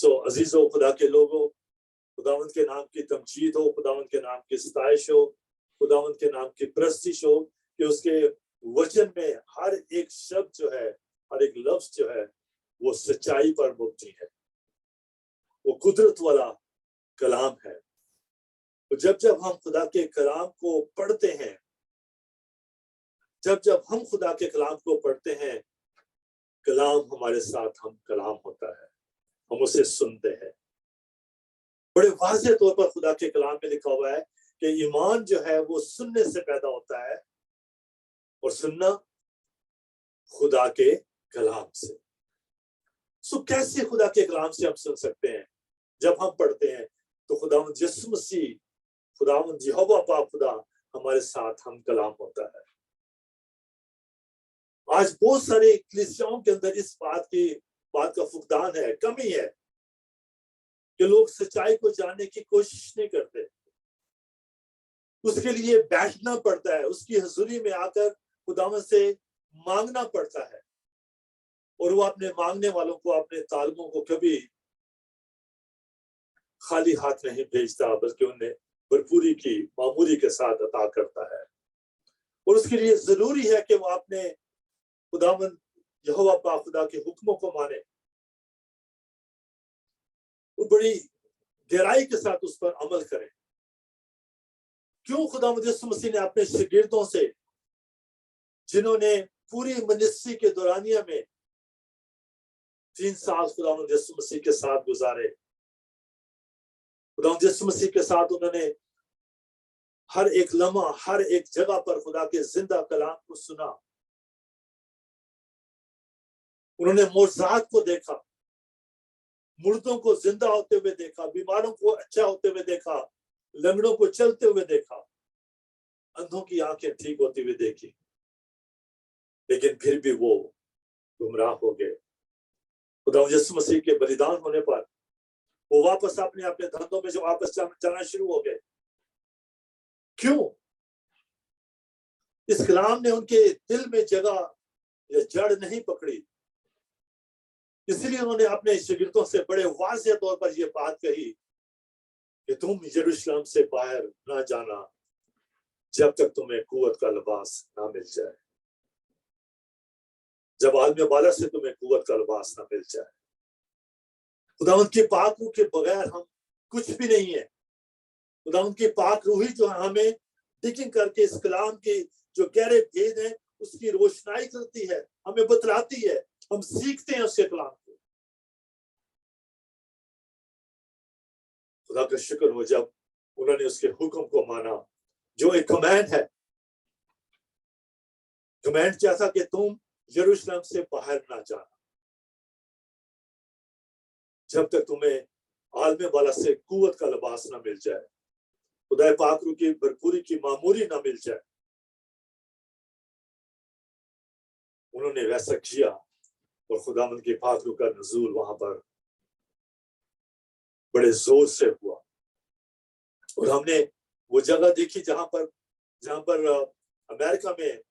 Speaker 7: अजीजों, खुदा के लोगों, खुदावंद के नाम की तमजीद हो, खुदावंद के नाम की सताइश हो, खुदावंद के नाम की प्रस्तिश हो कि उसके वचन में हर एक शब्द जो है, हर एक लफ्ज जो है वो सच्चाई पर मुबनी है, वो कुदरत वाला कलाम है। तो जब जब हम खुदा के कलाम को पढ़ते हैं, जब जब हम खुदा के कलाम को पढ़ते हैं, कलाम हमारे साथ हम कलाम होता है, हम उसे सुनते हैं। बड़े वाज़ेह तौर पर खुदा के कलाम में लिखा हुआ है कि ईमान जो है वो सुनने से पैदा होता है और सुनना खुदा के कलाम से। सो कैसे खुदा के कलाम से हम सुन सकते हैं? जब हम पढ़ते हैं तो खुदावंद यीशु मसीह, खुदावंद यहोवा पाक खुदा हमारे साथ हम कलाम होता है। आज बहुत सारे कलीसियाओं के अंदर इस बात का फुकदान है, कमी है कि लोग सच्चाई को जानने की कोशिश नहीं करते। उसके लिए बैठना पड़ता है, उसकी हुजूरी में आकर खुदावंद से मांगना पड़ता है, और वो अपने मांगने वालों को, अपने तालिबों को कभी खाली हाथ नहीं भेजता, बल्कि उन्हें भरपूरी की मामूरी के साथ अता करता है। और उसके लिए जरूरी है कि वो अपने खुदावंद यहोवा पाक खुदा के हुक्मों को माने, वो बड़ी गहराई के साथ उस पर अमल करें। क्यों खुदावंद यीशु मसीह ने अपने शागिर्दों से, जिन्होंने पूरी मिनिस्ट्री के दौरानिया में 3 साल खुदावंद यीशु मसीह के साथ गुजारे, खुदावंद यीशु मसीह के साथ उन्होंने हर एक लम्हा, हर एक जगह पर खुदा के जिंदा कलाम को सुना, उन्होंने मौजज़ात को देखा, मुर्दों को जिंदा होते हुए देखा, बीमारों को अच्छा होते हुए देखा, लंगड़ों को चलते हुए देखा, अंधों की आंखें ठीक होती हुए देखी, लेकिन फिर भी वो गुमराह हो गए। खुदावंद यीशु मसीह के बलिदान होने पर वो वापस अपने अपने धंधों में जो वापस जाना शुरू हो गए। क्यों? इस कलाम ने उनके दिल में जगह या जड़ नहीं पकड़ी, इसलिए उन्होंने अपने शागिर्दों से बड़े वाज़ेह तौर पर यह बात कही कि तुम यरूशलेम से बाहर ना जाना जब तक तुम्हें कुव्वत का लिबास ना मिल जाए, जब आलम बाला से तुम्हें कुव्वत का लिबास ना मिल जाए। खुदावंद की पाक रूह के बगैर हम कुछ भी नहीं है। खुदावंद की पाक रूह ही जो हमें डिगिंग करके इस कलाम के जो गहरे भेद हैं उसकी रोशनाई करती है, हमें बतलाती है, हम सीखते हैं उसके कलाम को। खुदा का शुक्र हो जब उन्होंने उसके हुक्म को माना, जो एक कमांड है। कमांड क्या था कि तुम यरूशलेम से बाहर ना जाना जब तक तुम्हें आलम बाला से कुव्वत का लिबास ना मिल जाए, खुदा पाक रूह की भरपूरी की मामूरी ना मिल जाए। उन्होंने वैसा किया और खुदावंद के पाक रूह का नज़ूल वहां पर बड़े जोर से हुआ। और हमने वो जगह देखी जहां पर अमेरिका में,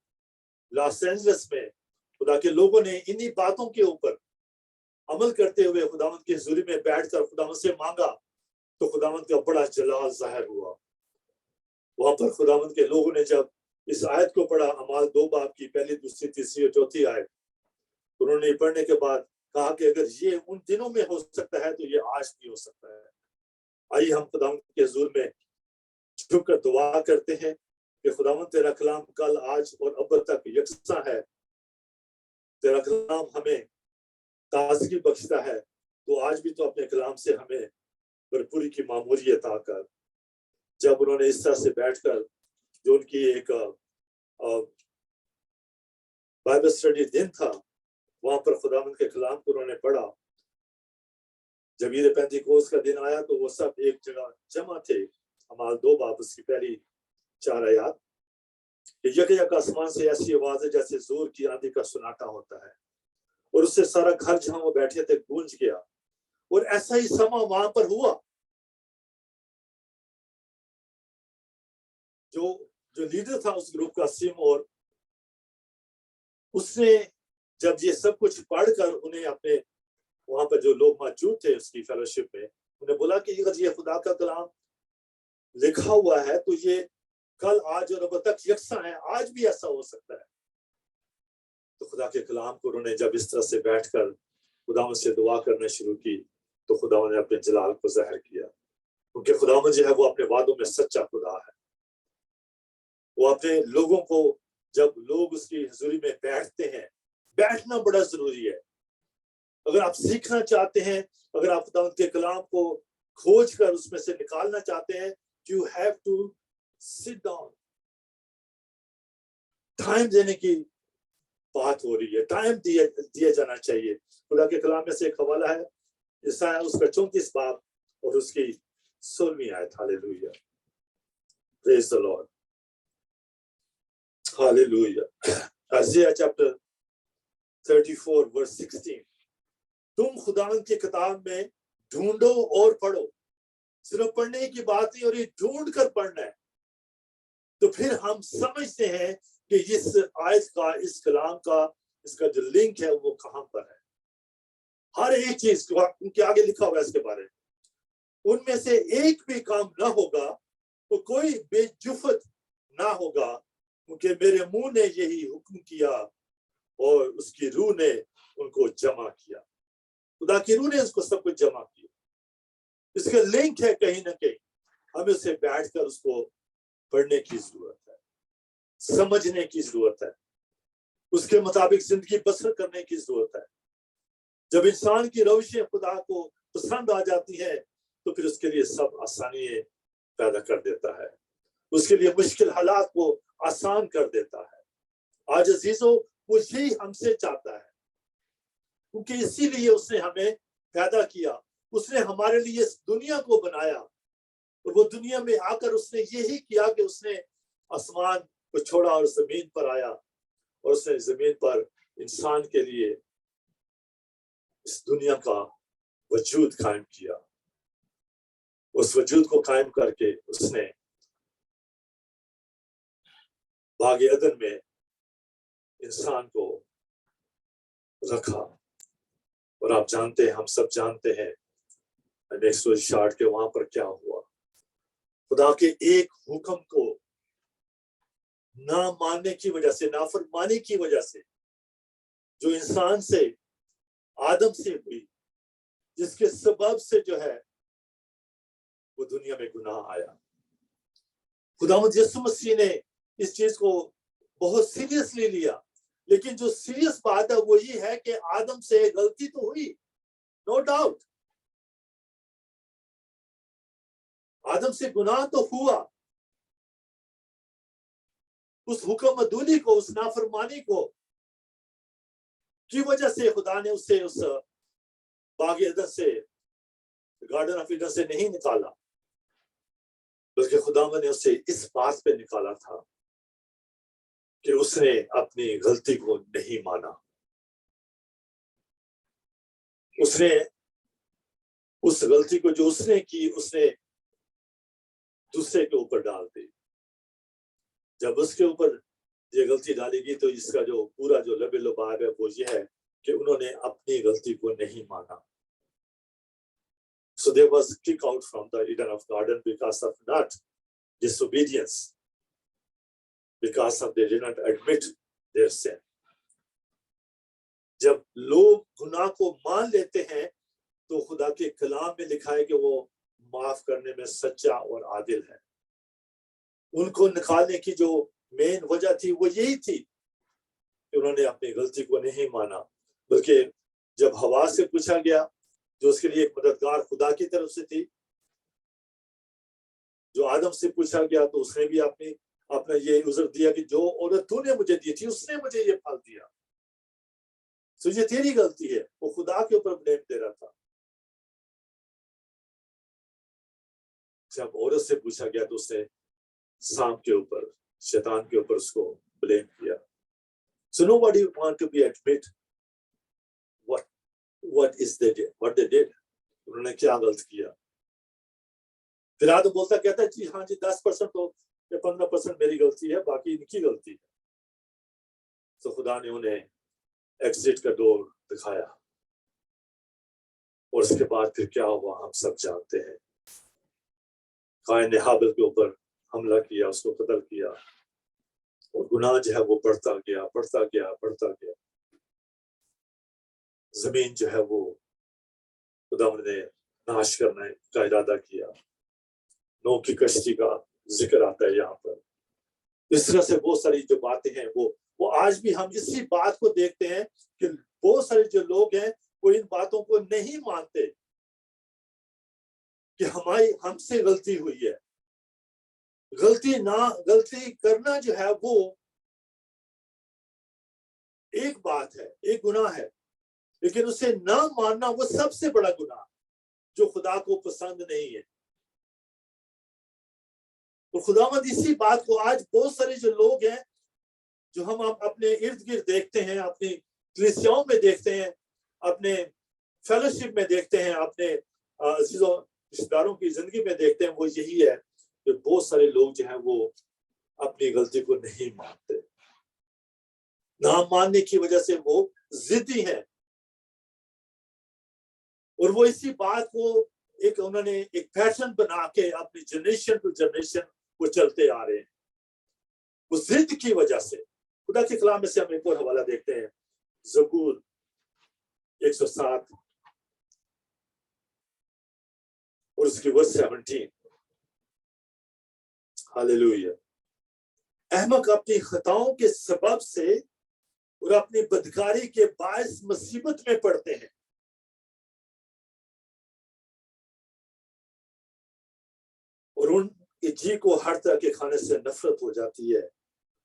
Speaker 7: लॉस एंजलिस में खुदा के लोगों ने इन्हीं बातों के ऊपर अमल करते हुए खुदावंद की हुजूरी में बैठकर खुदावंद से मांगा, तो खुदावंद का बड़ा जलाल जाहिर हुआ। वहां पर खुदावंद के लोगों ने जब इस आयत को पढ़ा, अमाल 2 बाब की 1, 2, 3 और 4 आयत, उन्होंने पढ़ने के बाद कहा कि अगर ये उन दिनों में हो सकता है तो ये आज भी हो सकता है। आइए हम खुदावंद के हुजूर में झुककर दुआ करते हैं कि खुदावंद तेरा कलाम कल, आज और अब तक यकसा है। तेरा कलाम हमें ताजगी बख्शता है, तो आज भी तो अपने कलाम से हमें भरपूरी की मामूरी अता कर। जब उन्होंने इस तरह से बैठकर जो उनकी एक बाइबल स्टडी दिन था, वहां पर खुदावंद के कलाम को उन्होंने पढ़ा। जब ईद पेंतिकोस्त का दिन आया तो वो सब एक जगह जमा थे। अमाल 2 बाब उसकी पहली 4 आयत, यक आसमान से ऐसी आवाज है जैसे जोर की आंधी का सुनाटा होता है, और उससे सारा घर जहां वो बैठे थे गूंज गया। और ऐसा ही समा वहां पर हुआ। जो लीडर था उस ग्रुप का, सिम, और उसने जब ये सब कुछ पढ़कर उन्हें अपने वहां पर जो लोग मौजूद थे उसकी फेलोशिप में, उन्हें बोला कि अगर ये खुदा का कलाम लिखा हुआ है तो ये कल आज और अब तक यकसा है, आज भी ऐसा हो सकता है। तो खुदा के कलाम को उन्होंने जब इस तरह से बैठकर खुदावंद से दुआ करना शुरू की तो खुदावंद ने अपने जलाल को ज़ाहिर किया, क्योंकि खुदावंद जो है वो अपने वादों में सच्चा खुदा है। वो अपने लोगों को, जब लोग उसकी हुजूरी में बैठते हैं, बैठना बड़ा जरूरी है। अगर आप सीखना चाहते हैं, अगर आप खुदावंद के कलाम को खोज कर उसमें से निकालना चाहते हैं, you have to sit down. Time देने की बात हो रही है, टाइम दिया जाना चाहिए। खुदा के कलाम में से एक हवाला है यशायाह उसका 34 बाब और उसकी 16वीं आयत। Hallelujah, praise the Lord, hallelujah. Isaiah chapter 34 verse 16, तुम खुदावंद की किताब में ढूंढो और पढ़ो। सिर्फ पढ़ने की बात नहीं, और ये ढूंढ कर पढ़ना है। तो फिर हम समझते हैं कि इस आयत का, इस कलाम का, इसका जो लिंक है वो कहां पर है। हर एक चीज उनके आगे लिखा हुआ है इसके बारे में। उनमें से एक भी काम ना होगा तो कोई बेजुफत ना होगा, क्योंकि मेरे मुंह ने यही हुक्म किया और उसकी रूह ने उनको जमा किया। खुदा की रूह ने उसको सब कुछ जमा किया। इसका लिंक है कहीं ना कहीं। हमें उसे बैठकर उसको पढ़ने की जरूरत है, समझने की जरूरत है, उसके मुताबिक जिंदगी बसर करने की जरूरत है। जब इंसान की रविशें खुदा को पसंद आ जाती है तो फिर उसके लिए सब आसानी पैदा कर देता है, उसके लिए मुश्किल हालात को आसान कर देता है। आज अजीजों, वो यही हमसे चाहता है, क्योंकि इसीलिए उसने हमें पैदा किया, उसने हमारे लिए इस दुनिया को बनाया। और वो दुनिया में आकर उसने यही किया कि उसने आसमान को छोड़ा और जमीन पर आया, और उसने जमीन पर इंसान के लिए इस दुनिया का वजूद कायम किया। उस वजूद को कायम करके उसने बागे अदन में इंसान को रखा। और आप जानते हैं, हम सब जानते हैं 160 के वहां पर क्या हुआ। खुदा के एक हुक्म को ना मानने की वजह से, नाफरमानी की वजह से, जो इंसान से, आदम से हुई, जिसके सबब से जो है वो दुनिया में गुनाह आया। खुदावंद यीशु मसीह ने इस चीज को बहुत सीरियसली लिया। लेकिन जो सीरियस बात है वो ये है कि आदम से गलती तो हुई, नो डाउट, आदम से गुनाह तो हुआ। उस हुक्म अदूली को, उस नाफरमानी को की वजह से खुदा ने उसे उस बागे अदन से, गार्डन ऑफ ईडन से नहीं निकाला, बल्कि खुदा ने उसे इस बात पे निकाला था कि उसने अपनी गलती को नहीं माना। उसने उस गलती को जो उसने की, उसने दूसरे के ऊपर डाल दी। जब उसके ऊपर ये गलती डालेगी तो इसका जो पूरा जो लबे-लुबाब है वो ये है कि उन्होंने अपनी गलती को नहीं माना। So they was kicked out from the Eden of Garden because of not disobedience, because of they did not admit their sin. जब लोग गुनाह को मान लेते हैं तो खुदा के कलाम में लिखा है कि वो माफ करने में सच्चा और आदिल है। उनको निकालने की जो मेन वजह थी वो यही थी कि उन्होंने अपनी गलती को नहीं माना। बल्कि जब हवा से पूछा गया, जो उसके लिए एक मददगार खुदा की तरफ से थी, जो आदम से पूछा गया तो उसने भी अपना ये उज़र दिया कि जो औरत तूने मुझे दी थी उसने मुझे ये फल दिया, तो ये तेरी गलती है। वो खुदा के ऊपर ब्लेम दे रहा था। जब औरत से पूछा गया तो उसने सांप के ऊपर, शैतान के ऊपर उसको ब्लेम किया। So nobody want to be admit what they did. उन्होंने क्या गलत किया। फिर आदम बोलता कहता है जी हाँ जी 10% तो या 15% मेरी गलती है, बाकी इनकी गलती है। तो खुदा ने उन्हें एग्जिट का डोर दिखाया और उसके बाद फिर क्या हुआ हम सब जानते हैं। कायन ने हाबिल के ऊपर हमला किया, उसको कत्ल किया, और गुनाह जो है वो बढ़ता गया, बढ़ता गया, बढ़ता गया। जमीन जो है वो खुदावंद ने नाश करने का इरादा किया। नूह की कश्ती का जिक्र आता है यहाँ पर। इस तरह से बहुत सारी जो बातें हैं वो आज भी हम इसी बात को देखते हैं कि बहुत सारे जो लोग हैं वो इन बातों को नहीं मानते कि हमसे गलती हुई है। गलती करना जो है वो एक बात है, एक गुनाह है, लेकिन उसे ना मानना वो सबसे बड़ा गुनाह जो खुदा को पसंद नहीं है। और खुदावंद इसी बात को आज बहुत सारे जो लोग हैं जो हम अपने इर्द गिर्द देखते हैं, अपनी कलीसियाओं में देखते हैं, अपने फेलोशिप में देखते हैं, अपने रिश्तेदारों की जिंदगी में देखते हैं, वो यही है कि बहुत सारे लोग जो हैं वो अपनी गलती को नहीं मानते। ना मानने की वजह से वो जिद्दी हैं और वो इसी बात को उन्होंने एक पैटर्न बना के अपनी जनरेशन टू जनरेशन वो चलते आ रहे हैं। वो जिद की वजह से खुदा के कलाम में से हम एक और हवाला देखते हैं, ज़बूर 107 और उसकी वर्स 17। हालेलुया। अहमक अपनी खताओं के सबब से और अपनी बदकारी के बायस मुसीबत में पड़ते हैं। और उनके जी को हर तरह के खाने से नफरत हो जाती है।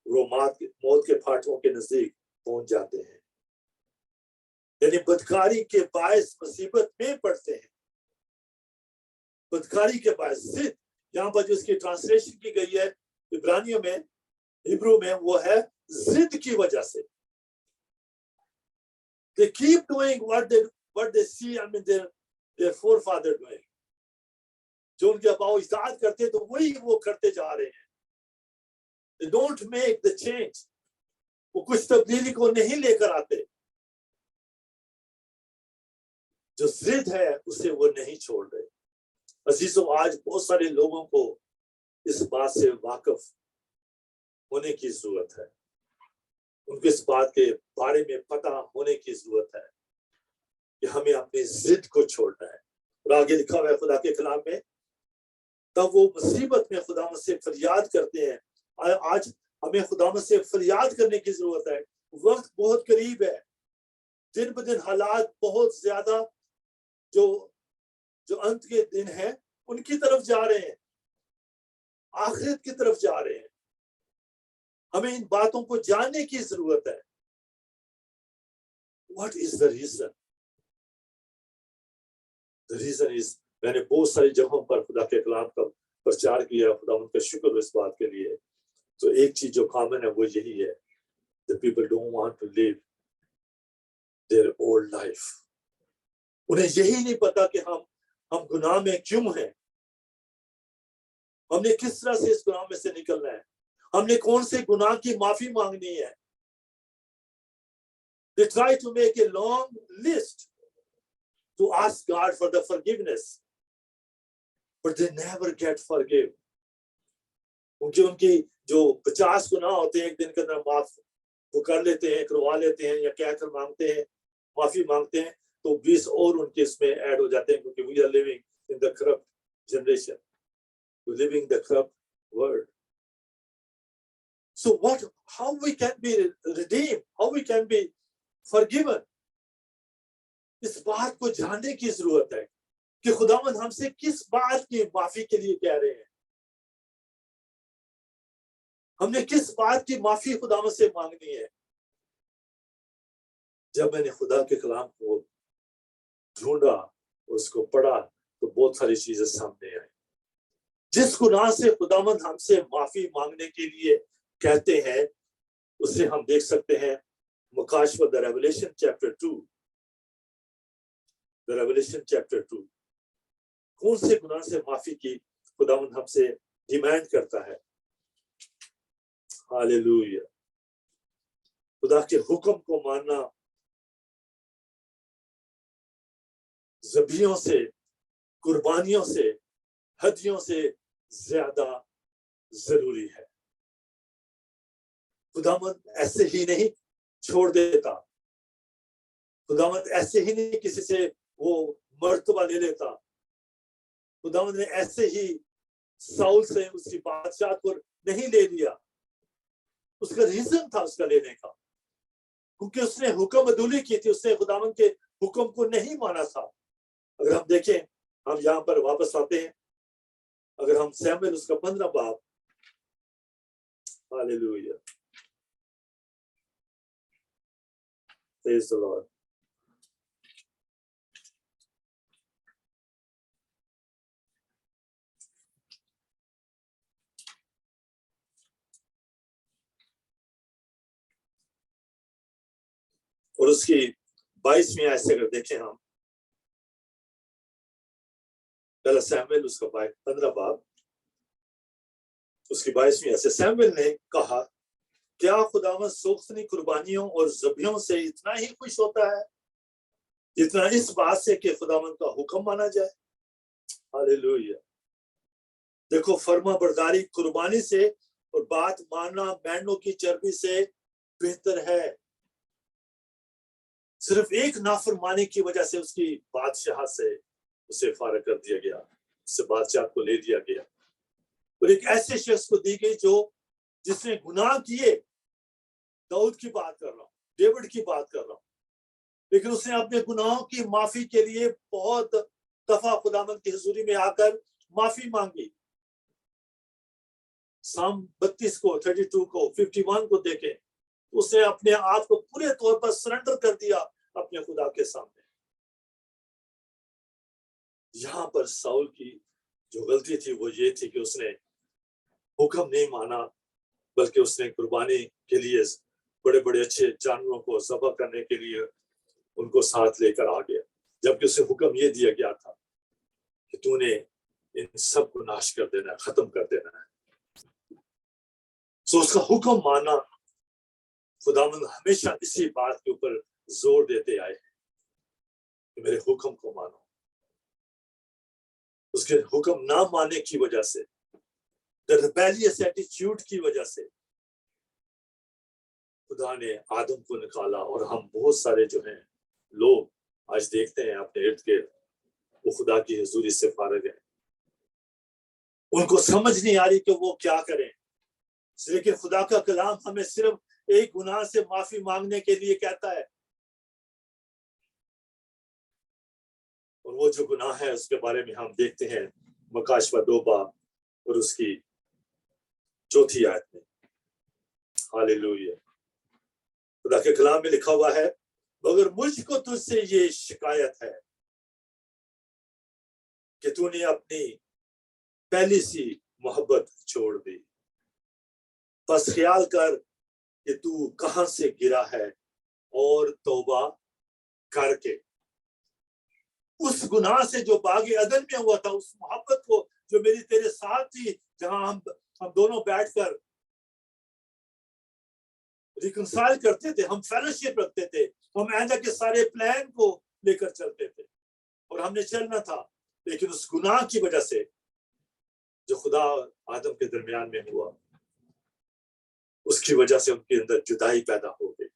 Speaker 7: वो मौत के फाटकों के नजदीक पहुंच जाते हैं, यानी बदकारी के बायस मुसीबत में पड़ते हैं। बदकारी के बायस जिद, यहाँ पर जो इसकी ट्रांसलेशन की गई है इब्रानियों में, हिब्रू में, वो है जिद की वजह से। They keep doing what they see, I mean their forefather doing. जो उनके अबाव इजाद करते तो वही वो करते जा रहे हैं। They don't make the change. वो कुछ तब्दीली को नहीं लेकर आते। जो जिद है उसे वो नहीं छोड़ रहे। अजीजों, आज बहुत सारे लोगों को इस बात से वाकिफ होने की जरूरत है। उनको इस बात के बारे में पता होने की जरूरत है कि हमें अपनी जिद को छोड़ना है। और आगे लिखा हुआ है खुदा के कलाम में, तब वो मुसीबत में खुदा से फरियाद करते हैं। आज हमें खुदा से फरियाद करने की जरूरत है। वक्त बहुत करीब है, दिन ब दिन हालात बहुत ज्यादा जो अंत के दिन हैं उनकी तरफ जा रहे हैं, आखिरत की तरफ जा रहे हैं। हमें इन बातों को जानने की जरूरत है। What is the reason? The reason is, मैंने बहुत सारी जगहों पर खुदा के कलाम का प्रचार किया, खुदा उनका शुक्र इस बात के लिए। तो एक चीज जो कॉमन है वो यही है, the people don't want to live their old life. उन्हें यही नहीं पता कि हम गुनाह में क्यों हैं, हमने किस तरह से इस गुनाह में से निकलना है, हमने कौन से गुनाह की माफी मांगनी है। They try to make a long list to ask God for the forgiveness, but they never get forgive. उनकी जो 50 गुनाह होते हैं एक दिन के अंदर माफ वो कर लेते हैं, करवा लेते हैं, या कहकर मांगते हैं, माफी मांगते हैं, तो 20 और उनके इसमें ऐड हो जाते हैं, क्योंकि we are living in the corrupt generation, we are living the corrupt world. So how we can be redeemed, how we can be forgiven, इस बात को जानने की जरूरत है कि खुदावंद हमसे किस बात की माफी के लिए कह रहे हैं, हमने किस बात की माफी खुदावंद से मांगनी है। जब मैंने खुदा के कलाम को ढूंढा, उसको पढ़ा, तो बहुत सारी चीजें सामने आई। जिस गुनाह से खुदावंद हमसे माफी मांगने के लिए कहते हैं, उसे हम देख सकते हैं मुकाशवा the Revelation chapter 2, the Revelation chapter 2। कौन से गुनाह से माफी की खुदावंद हमसे डिमांड करता है। हालेलुया। खुदा के हुक्म को मानना ज़बियों से, कुर्बानियों से, हदियों से ज्यादा जरूरी है। खुदावंद ऐसे ही नहीं छोड़ देता, खुदावंद ऐसे ही नहीं किसी से वो मर्तबा ले लेता। खुदावंद ने ऐसे ही साउल से उसकी बादशाह को नहीं ले लिया, उसका रीजन था उसका लेने का, क्योंकि उसने हुक्म अदूली की थी, उसने खुदावंद के हुक्म को नहीं माना था। अगर हम देखें, हम यहाँ पर वापस आते हैं, अगर हम सैमुएल उसका 15 बाब, हालेलुया, प्रेज़ द लॉर्ड। और उसकी 22वीं आयत से अगर देखें हम, पहला सैमुएल उसका 15 बाब, उसकी 22वीं आयत से, सैमुएल ने कहा, क्या खुदावंद सोख्तनी कुर्बानियों और ज़बियों से इतना ही खुश होता है जितना इस बात से कि खुदावंद का हुक्म माना जाए। हालेलुया। देखो, फर्मा बरदारी कुर्बानी से और बात मानना मेंढों की चर्बी से बेहतर है। सिर्फ एक नाफरमानी की वजह से उसकी बादशाह से उसे फारग कर दिया गया, उससे बादशाह को ले दिया गया, और एक ऐसे शख्स को दी गई जो जिसने गुनाह किए। दाऊद की बात कर रहा हूँ, डेविड की बात कर रहा हूँ, लेकिन उसने अपने गुनाहों की माफी के लिए बहुत दफा खुदावंद की हुजूरी में आकर माफी मांगी। साम 32 को, 32 को, 51 को देखें, उसने अपने आप को पूरे तौर पर सरेंडर कर दिया अपने खुदा के सामने। यहाँ पर साउल की जो गलती थी वो ये थी कि उसने हुक्म नहीं माना, बल्कि उसने कुर्बानी के लिए बड़े बड़े अच्छे जानवरों को ज़बह करने के लिए उनको साथ लेकर आ गया, जबकि उसे हुक्म ये दिया गया था कि तूने इन सब को नाश कर देना है, खत्म कर देना है। सो उसका हुक्म माना, खुदावंद हमेशा इसी बात के ऊपर जोर देते आए कि मेरे हुक्म को मानो। उसके हुक्म ना मानने की वजह से, द रिबेलियस एटीट्यूड की वजह से खुदा ने आदम को निकाला। और हम बहुत सारे जो हैं लोग आज देखते हैं अपने इर्द गिर्द, वो खुदा की हुजूरी से फारिग है, उनको समझ नहीं आ रही कि वो क्या करें। लेकिन खुदा का कलाम हमें सिर्फ एक गुनाह से माफी मांगने के लिए कहता है, और वो जो गुनाह है उसके बारे में हम देखते हैं मकाशवा 2 बाब और उसकी 4थी आयत में। हालेलुया। खुदा के कलाम में लिखा हुआ है, मगर मुझको तुझसे ये शिकायत है कि तूने अपनी पहली सी मोहब्बत छोड़ दी। बस ख्याल कर कि तू कहां से गिरा है और तौबा करके उस गुनाह से जो बागे अदन में हुआ था, उस मोहब्बत को जो मेरी तेरे साथ थी, जहां हम दोनों बैठकर रिकंसाइल करते थे, हम फेलोशिप रखते थे, हम आइंदा के सारे प्लान को लेकर चलते थे और हमने चलना था। लेकिन उस गुनाह की वजह से जो खुदा आदम के दरमियान में हुआ, उसकी वजह से उनके अंदर जुदाई पैदा हो गई।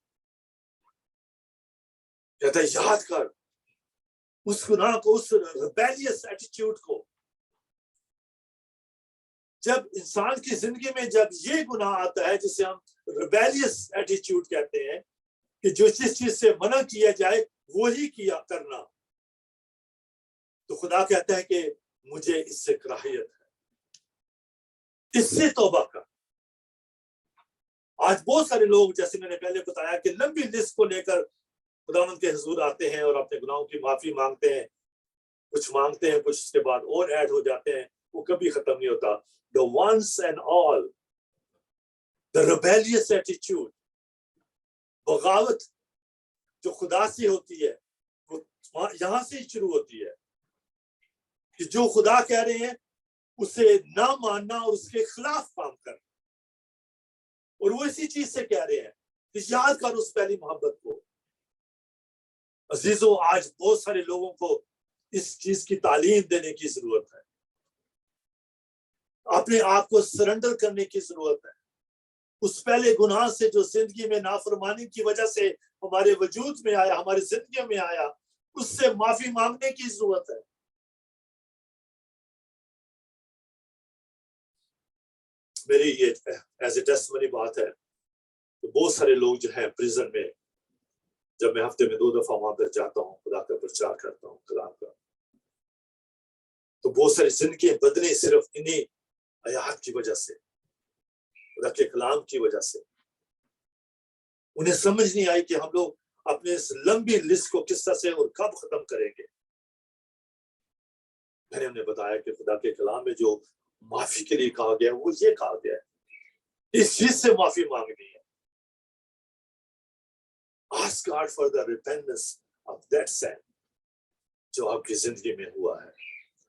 Speaker 7: कहता है याद कर उस गुनाह को, उस रिबेलियस एटीट्यूड को। जब इंसान की जिंदगी में जब ये गुनाह आता है जिसे हम रिबेलियस एटीट्यूड कहते हैं, कि जो जिस चीज से मना किया जाए वो ही किया करना, तो खुदा कहता है कि मुझे इससे कराहियत है, इससे तौबा कर। आज बहुत सारे लोग, जैसे मैंने पहले बताया, कि लंबी लिस्ट को लेकर खुदावंद के हुजूर आते हैं और अपने गुनाहों की माफी मांगते हैं, कुछ मांगते हैं, कुछ उसके बाद और ऐड हो जाते हैं, वो कभी खत्म नहीं होता। The once and all, the rebellious attitude, बगावत जो खुदा से होती है, वो यहां से शुरू होती है कि जो खुदा कह रहे हैं उसे ना मानना और उसके खिलाफ काम करना। और वो इसी चीज से कह रहे हैं कि याद कर उस पहली मोहब्बत को। अजीजों, आज बहुत सारे लोगों को इस चीज की तालीम देने की जरूरत है, अपने आप को सरेंडर करने की जरूरत है। उस पहले गुनाह से जो जिंदगी में नाफरमानी की वजह से हमारे वजूद में आया, हमारी जिंदगी में आया, उससे माफी मांगने की जरूरत है। मेरी ये एज ए टेस्टमनी बात है, तो बहुत सारे लोग जो है प्रिजन में, जब मैं हफ्ते में 2 दफा वहां पर जाता हूँ, खुदा का प्रचार करता हूँ कलाम का, तो बहुत सारी जिंदगी बदले सिर्फ इन्हीं आयात की वजह से, खुदा के कलाम की वजह से। उन्हें समझ नहीं आई कि हम लोग अपने इस लंबी लिस्ट को किस तरह से और कब खत्म करेंगे। मैंने उन्हें बताया कि खुदा के कलाम में जो माफी के लिए कहा गया है, वो ये कहा गया है, इस चीज से माफी मांगनी है। Ask God for the repentance of that sin जो आपकी जिंदगी में हुआ है।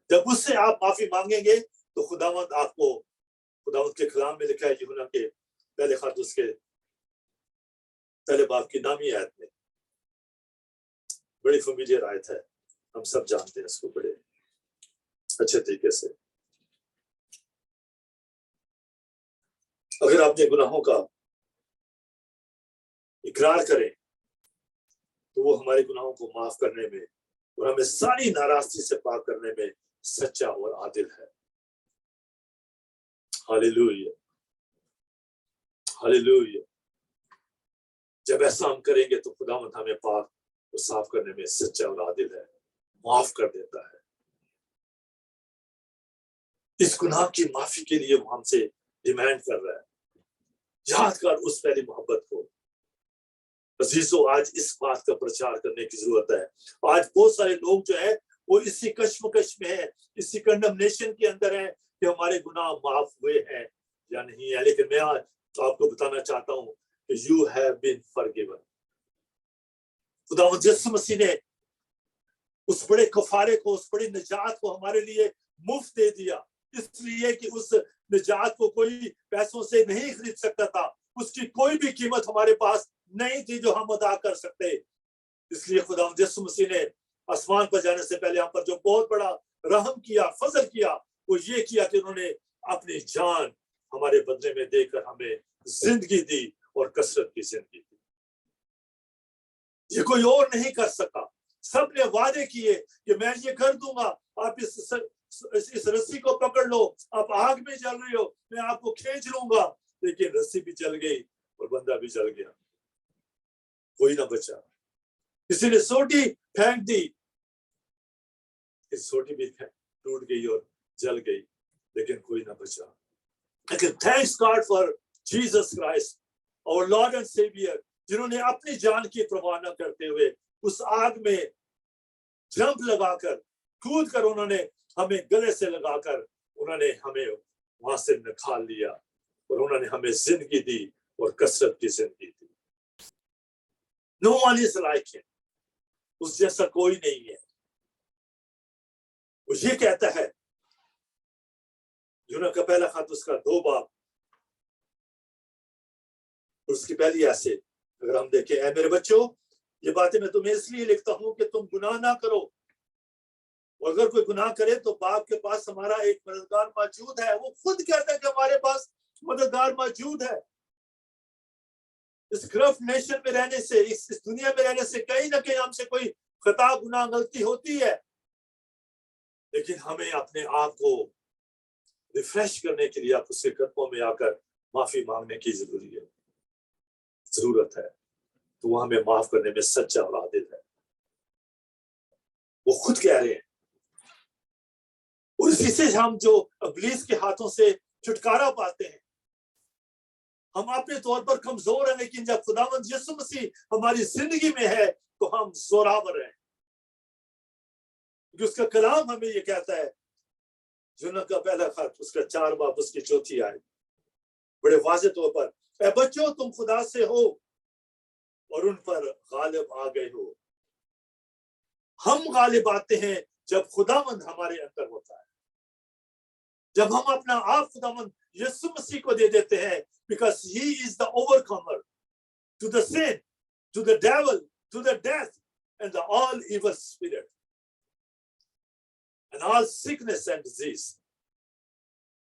Speaker 7: जब उससे आप माफी मांगेंगे तो खुदावंद आपको, खुदावंद के कलाम में लिखा है यूहन्ना के पहले खत उसके पहले बाब की 9वीं आयत में, बड़ी फेमिलियर आयत है, हम सब जानते हैं इसको बड़े अच्छे तरीके से। अगर अपने गुनाहों का इकरार करें तो वो हमारे गुनाहों को माफ करने में और हमें सारी नाराजगी से पाक करने में सच्चा और आदिल है। Hallelujah, hallelujah. जब ऐसा हम करेंगे तो खुदावंद हमें पाक और साफ करने में सच्चा और आदिल है, माफ कर देता है। इस गुनाह की माफी के लिए वो हमसे डिमांड कर रहा है। याद कर उस पहली मोहब्बत को। अजीजों, आज इस बात का प्रचार करने की जरूरत है। आज बहुत सारे लोग जो है वो इसी कश्मकश में है, इसी कंडमनेशन के अंदर है कि हमारे गुनाह माफ हुए हैं या नहीं है। लेकिन मैं आज आपको बताना चाहता हूं कि यू हैव बीन फॉरगिवन। खुदावंद यीशु मसीह ने उस बड़े कफारे को, उस बड़ी निजात को हमारे लिए मुफ्त दे दिया, इसलिए कि उस निजात को कोई पैसों से नहीं खरीद सकता था। उसकी कोई भी कीमत हमारे पास नहीं थी जो हम अदा कर सकते। इसलिए खुदावंद यीशु मसीह ने आसमान पर जाने से पहले हम पर जो बहुत बड़ा रहम किया, फजल किया, वो ये किया कि उन्होंने अपनी जान हमारे बदले में देकर हमें जिंदगी दी और कसरत की जिंदगी दी। ये कोई और नहीं कर सका। सबने वादे किए कि मैं ये कर दूंगा, आप इस रस्सी को पकड़ लो, आप आग में जल रहे हो, मैं आपको खींच लूंगा। लेकिन रस्सी भी जल गई और बंदा भी जल गया, कोई ना बचा। किसी ने सोटी फेंक दी, इस सोटी भी टूट गई और जल गई, लेकिन कोई ना बचा। लेकिन thanks God for Jesus Christ और लॉर्ड एंड सेवियर, जिन्होंने अपनी जान की परवाह न करते हुए उस आग में जंप लगाकर, कूद कर, उन्होंने हमें गले से लगाकर, उन्होंने हमें वहां से निकाल लिया और उन्होंने हमें जिंदगी दी और कसरत की जिंदगी दी। No one is like him, उस जैसा कोई नहीं है। वो ये कहता है, यूहन्ना का पहला खत उसका 2 बाब उसकी पहली ऐसे अगर हम देखें, ऐ मेरे बच्चों, ये बातें मैं तुम्हें इसलिए लिखता हूं कि तुम गुनाह ना करो, और अगर कोई गुनाह करे तो बाप के पास हमारा एक मददगार मौजूद है। वो खुद कहता है कि हमारे पास मददगार मौजूद है। इस करप्ट नेशन में रहने से, इस दुनिया में रहने से कहीं ना कहीं हमसे कोई खता, गुनाह, गलती होती है, लेकिन हमें अपने आप को रिफ्रेश करने के लिए आप उसके कदमों में आकर माफी मांगने की जरूरत है। तो वो हमें माफ करने में सच्चा और आदिल है। वो खुद कह रहे हैं, और इसी से हम जो इब्लीस के हाथों से छुटकारा पाते हैं। हम अपने तौर पर कमजोर हैं, लेकिन जब खुदावंद यीशु मसीह हमारी जिंदगी में है तो हम जोरावर हैं, क्योंकि उसका कलाम हमें ये कहता है। यूहन्ना का पहला खत उसका 4 बाब उसकी 4 आयत बड़े वाज़ेह तौर पर, ऐ बच्चों, तुम खुदा से हो और उन पर गालिब आ गए हो। हम गालिब आते हैं जब खुदावंद हमारे अंदर होता है, जब हम अपना आप खुदावंद यीशु मसीह को दे देते हैं, because he is the overcomer to the sin, to the devil, to the death and the all evil spirit. and all sickness and disease.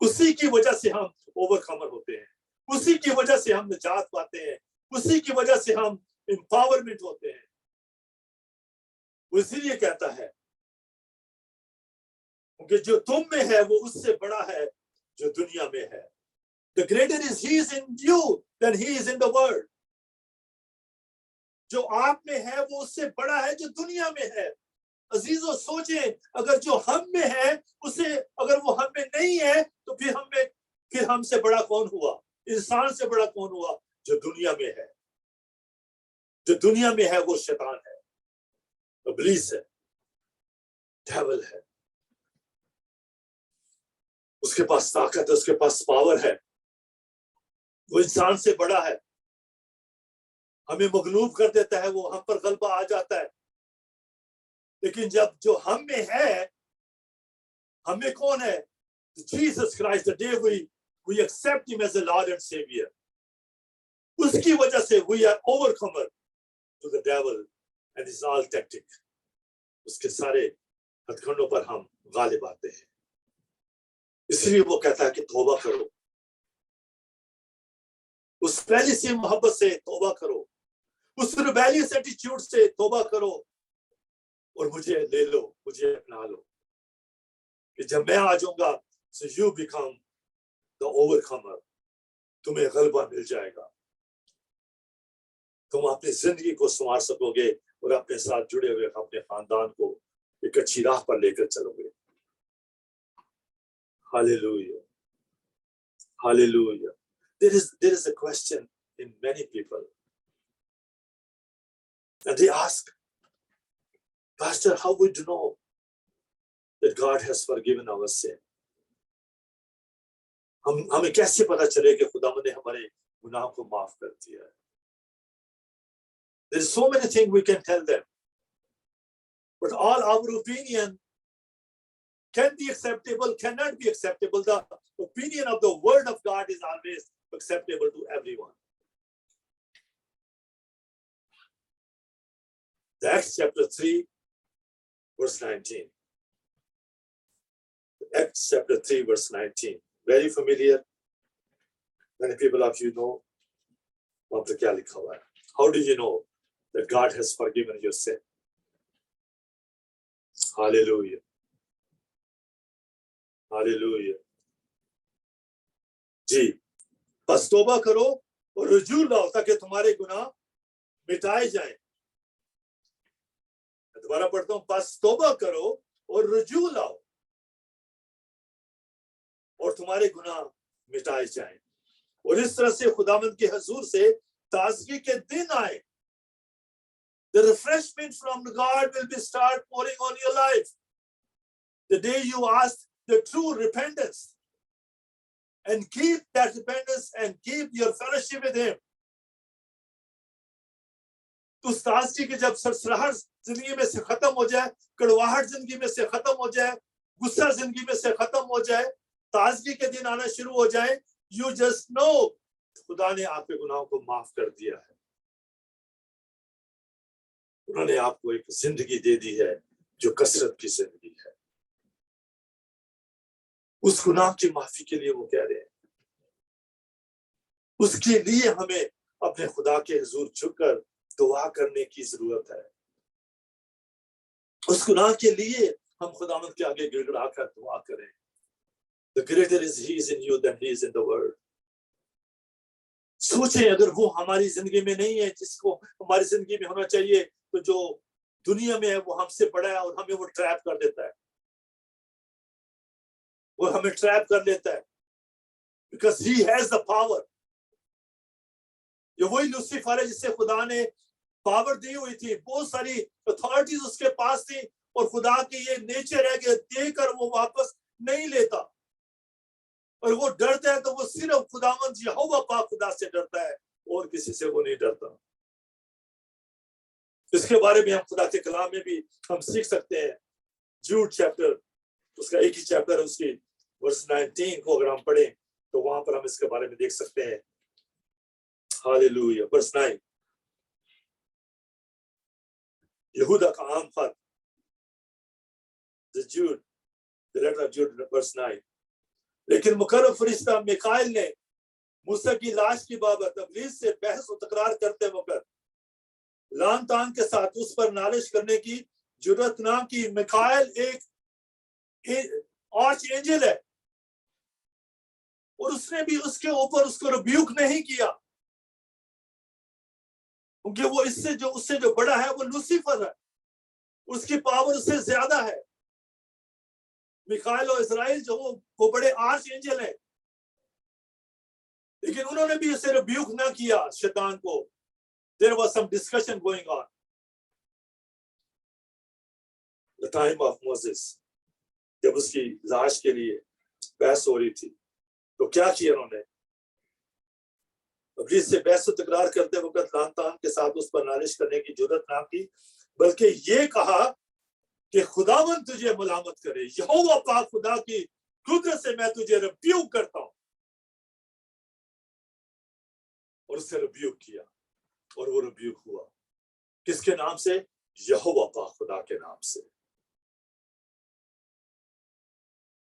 Speaker 7: उसी की वजह से हम ओवरकमर होते हैं, उसी की वजह से हम निजात पाते हैं, उसी की वजह से हम एम्पावरमेंट होते हैं। वो इसीलिए कहता है क्योंकि जो तुम में है वो उससे बड़ा है जो दुनिया में है। The greater is he is in you than he is in the world. जो आप में है वो उससे बड़ा है जो दुनिया में है। अजीजों सोचे, अगर जो हम में है उसे अगर वो हम में नहीं है तो फिर हमसे बड़ा कौन हुआ? इंसान से बड़ा कौन हुआ? जो दुनिया में है। जो दुनिया में है वो शैतान है, इब्लीस है, डेविल है। उसके पास ताकत है, उसके पास पावर है, वो इंसान से बड़ा है, हमें मगलूब कर देता है, वो हम पर गलबा आ जाता है। लेकिन जब जो हम में है, हमें कौन है? Jesus Christ, the day we accept him as the Lord and Savior, उसकी वजह से we are overcomer to the devil and his all tactic. उसके सारे हथकंडों पर हम गालिब आते हैं। इसलिए वो कहता है कि तौबा करो, उस पहली सी मोहब्बत से तौबा करो, उस रिबेलियस एटीट्यूड से तौबा करो और मुझे ले लो, मुझे अपना लो। कि जब मैं आ जाऊंगा, so you become the overcomer, तुम्हें गलबा मिल जाएगा, तुम अपनी जिंदगी को संवार सकोगे और अपने साथ जुड़े हुए अपने खानदान को एक अच्छी राह पर लेकर चलोगे। Hallelujah, hallelujah. There is a question in many people, and they ask, Pastor, how would you know that God has forgiven our sin? हमें कैसे पता चले कि खुदावंद ने हमारे गुनाहों को माफ कर दिया है? There is so many things we can tell them, but all our opinion can be acceptable, cannot be acceptable. The opinion of the Word of God is always acceptable to everyone. Acts chapter 3, verse 19. Acts chapter 3, verse 19. Very familiar. Many people of you know. How do you know that God has forgiven your sin? Hallelujah. Hallelujah. जी, बस तौबा करो और रुजू लाओ ताकि तुम्हारे गुनाह मिटाए जाएं। दोबारा पढ़ता हूं, बस तौबा करो और रुजू लाओ और तुम्हारे गुनाह मिटाए जाएं। और इस तरह से खुदावंद के हुजूर से ताज़गी के दिन आए। The refreshment from God will be start pouring on your life. The day you ask the true repentance and keep that repentance and keep your fellowship with him. तो ताज़गी के जब सरसराहट जिंदगी में से खत्म हो जाए, कड़वाहट जिंदगी में से खत्म हो जाए, गुस्सा जिंदगी में से खत्म हो जाए, ताज़गी के दिन आना शुरू हो जाए, you just know खुदा ने आपके गुनाहों को माफ कर दिया है। उन्होंने आपको एक जिंदगी दे दी है जो कसरत की जिंदगी है। उस गुनाह की माफी के लिए वो कह रहे हैं, उसके लिए हमें अपने खुदा के हुजूर झुककर दुआ करने की जरूरत है। उस गुनाह के लिए हम खुदावंद के आगे गिड़गिड़ाकर दुआ करें। The greater is he is in you than he is in the world. सोचें, अगर वो हमारी जिंदगी में नहीं है जिसको हमारी जिंदगी में होना चाहिए, तो जो दुनिया में है वो हमसे बड़ा है और हमें वो ट्रैप कर देता है, वो हमें ट्रैप कर लेता है, because he has the power. ये वही लूसीफर है जिससे खुदा ने पावर दी हुई थी, बहुत सारी अथॉरिटीज उसके पास थी, और खुदा की ये नेचर है कि देकर वो वापस नहीं लेता, और वो डरता है तो वो सिर्फ खुदावंद यहोवा पाक खुदा से डरता है और किसी से वो नहीं डरता। इसके बारे में हम खुदा के कलाम में भी हम सीख सकते हैं। जूड चैप्टर, उसका एक ही चैप्टर है, उसकी वर्स 19 को अगर हम पढ़ें तो वहां पर हम इसके बारे में देख सकते हैं। हालेलुया। वर्स 9, यहूदा का आम खत, the जूड the letter of Jude verse 9. लेकिन मुकर्रब फरिश्ता मिकाइल ने मूसा की लाश की बाबत इब्लीस से बहस और तकरार करते वक्त लान तान के साथ उस पर नालिश करने की जरूरत ना की। मिकाइल एक आर्च एंजल है और उसने भी उसके ऊपर उसको रिब्यूक नहीं किया, क्योंकि वो उससे जो बड़ा है वो लूसीफर है, उसकी पावर उससे ज्यादा है। मिकाइल और इजराइल जो वो बड़े आर्च एंजल है, लेकिन उन्होंने भी उसे रिब्यूक ना किया शैतान को। There was some discussion going on. The time of Moses, जब उसकी लाश के लिए बहस हो रही थी, तो क्या किया उन्होंने? इब्लीस से बहस तकरार करते वक्त लान तान के साथ उस पर नालिश करने की जरूरत ना की, बल्कि ये कहा कि खुदावंद तुझे मलामत करे, यहोवा पाक खुदा की कुदरत से मैं तुझे रिब्यूक करता हूं। और उससे रिब्यूक किया और वो रिब्यूक हुआ। किसके नाम से? यहोवा पाक खुदा के नाम से।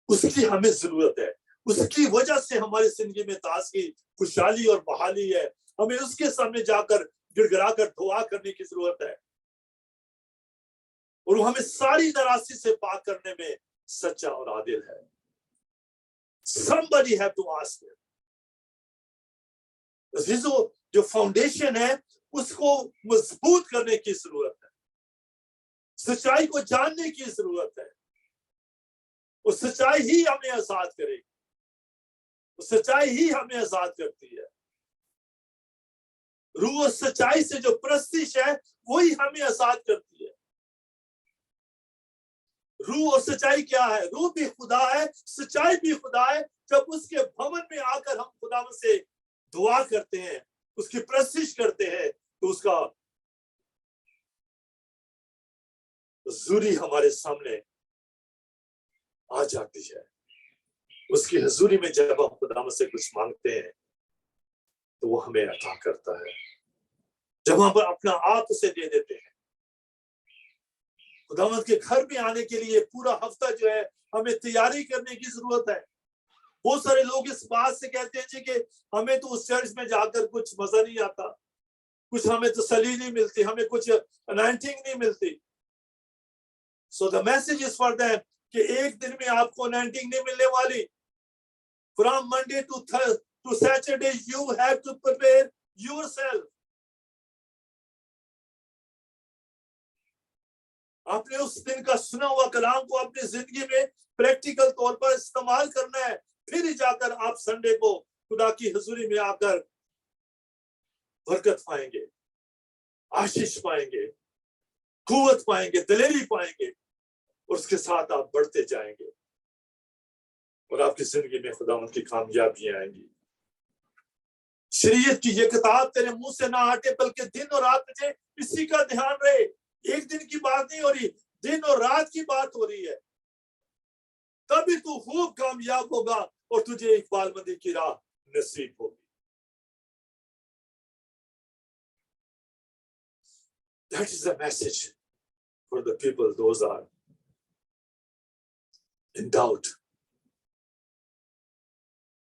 Speaker 7: उसकी हमें जरूरत है, उसकी वजह से हमारी जिंदगी में ताजगी, खुशहाली और बहाली है। हमें उसके सामने जाकर गिड़गिड़ा कर दुआ करने की जरूरत है, और वो हमें सारी नाराजगी से पाक करने में सच्चा और आदिल है। Somebody have to ask him. जो फाउंडेशन है उसको मजबूत करने की जरूरत है, सच्चाई को जानने की जरूरत है। और सच्चाई ही हमें आजाद करेगी, सच्चाई ही हमें आजाद करती है। रूह और सच्चाई से जो प्रस्तिश है वही हमें आजाद करती है। रूह और सच्चाई क्या है? रूह भी खुदा है, सच्चाई भी खुदा है। जब उसके भवन में आकर हम खुदा से दुआ करते हैं, उसकी प्रस्तिश करते हैं, तो उसका हुजूरी हमारे सामने आ जाती है। उसकी हुजूरी में जब हम खुदा से कुछ मांगते हैं तो वो हमें अता करता है। जब हम अपना आप उसे दे देते हैं, खुदावंद के घर में आने के लिए पूरा हफ्ता जो है हमें तैयारी करने की जरूरत है। बहुत सारे लोग इस बात से कहते हैं कि हमें तो उस चर्च में जाकर कुछ मजा नहीं आता, कुछ हमें तसल्ली नहीं मिलती, हमें कुछ अनाइंटिंग नहीं मिलती। So the message is for them कि एक दिन में आपको अनाइंटिंग नहीं मिलने वाली। From Monday to Saturday you have to prepare yourself. आपने उस दिन का सुना हुआ कलाम को अपनी जिंदगी में प्रैक्टिकल तौर पर इस्तेमाल करना है, फिर ही जाकर आप संडे को खुदा की हुजूरी में आकर बरकत पाएंगे, आशीष पाएंगे, कुव्वत पाएंगे, दिलेरी पाएंगे, और उसके साथ आप बढ़ते जाएंगे और आपकी जिंदगी में खुदावंद की कामयाबियां आएंगी। शरीयत की ये किताब तेरे मुंह से ना हटे, बल्कि दिन और रात तुझे इसी का ध्यान रहे। एक दिन की बात नहीं हो रही, दिन और रात की बात हो रही है। तभी तू खूब कामयाब होगा और तुझे इकबालमंदी की राह नसीब होगी। That is the message for the people those are in doubt.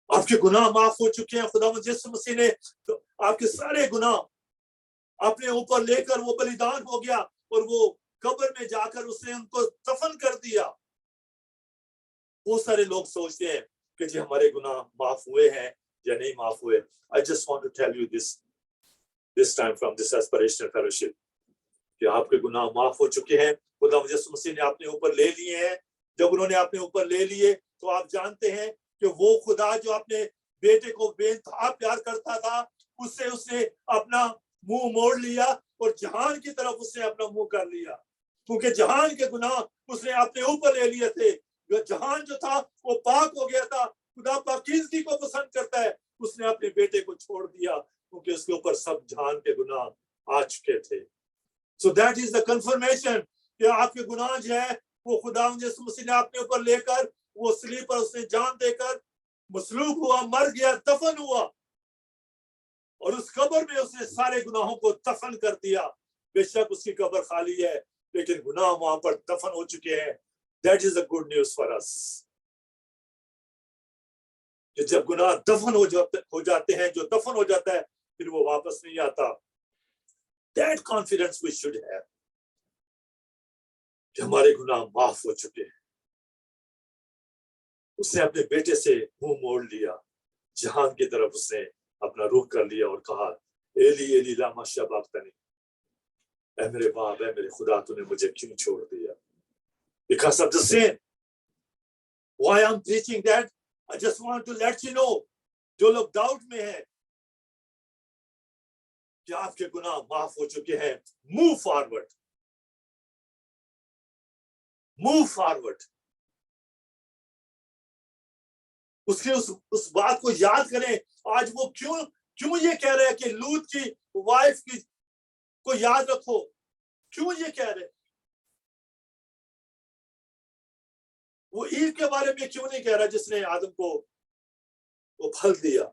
Speaker 7: आपके गुनाह माफ हो चुके हैं। खुदावंद यीशु मसीह ने तो आपके सारे गुनाह अपने ऊपर लेकर वो बलिदान हो गया और वो कब्र में जाकर उसने उनको दफन कर दिया। बहुत सारे लोग सोचते हैं कि जी हमारे गुनाह माफ हुए हैं या नहीं माफ हुए। I just want to tell you this time from this aspirational fellowship कि आपके गुनाह माफ हो चुके हैं। खुदावंद यीशु मसीह ने अपने ऊपर ले लिए हैं। जब उन्होंने अपने ऊपर ले लिए तो आप जानते हैं कि वो खुदा जो अपने बेटे को बेइंतहा प्यार करता था, उससे उसने अपना मुंह मोड़ लिया और जहान की तरफ उसने अपना मुंह कर लिया, क्योंकि जहान के गुनाह उसने अपने ऊपर ले लिए थे। जहान जो था वो पाक हो गया था, खुदा पाकीज़गी को पसंद करता है। उसने अपने बेटे को छोड़ दिया क्योंकि उसके ऊपर सब जहान के गुनाह आ चुके थे। So that is the confirmation कि आपके गुनाह जो है वो खुदावंद यीशु मसीह ने अपने ऊपर लेकर वो सलीब पर उसने जान देकर मसलूब हुआ, मर गया, दफन हुआ और उस कब्र में उसने सारे गुनाहों को दफन कर दिया। बेशक उसकी कब्र खाली है, लेकिन गुनाह वहां पर दफन हो चुके हैं। That is the good news for us. कि जब गुनाह दफन हो जाते हैं, जो दफन हो जाता है फिर वो वापस नहीं आता. That confidence we should have. कि हमारे गुनाह माफ हो चुके हैं. उसने अपने बेटे से मुंह मोड़ लिया, जहान की तरफ उसने अपना रुख कर लिया और कहा, एली एली लामा शबाक्तनी, ऐ मेरे बाप, ऐ मेरे खुदा, तूने मुझे क्यों छोड़ दिया? Because of the sin. Why I'm preaching that? I just want to let you know, जो लोग डाउट में हैं कि आपके गुनाह माफ हो चुके हैं, move forward. Move forward. उसके उस बात को याद करें. आज वो क्यों ये कह रहे हैं कि लूत की वाइफ की को याद रखो? क्यों ये कह रहे? वो ईव के बारे में क्यों नहीं कह रहा जिसने आदम को वो फल दिया?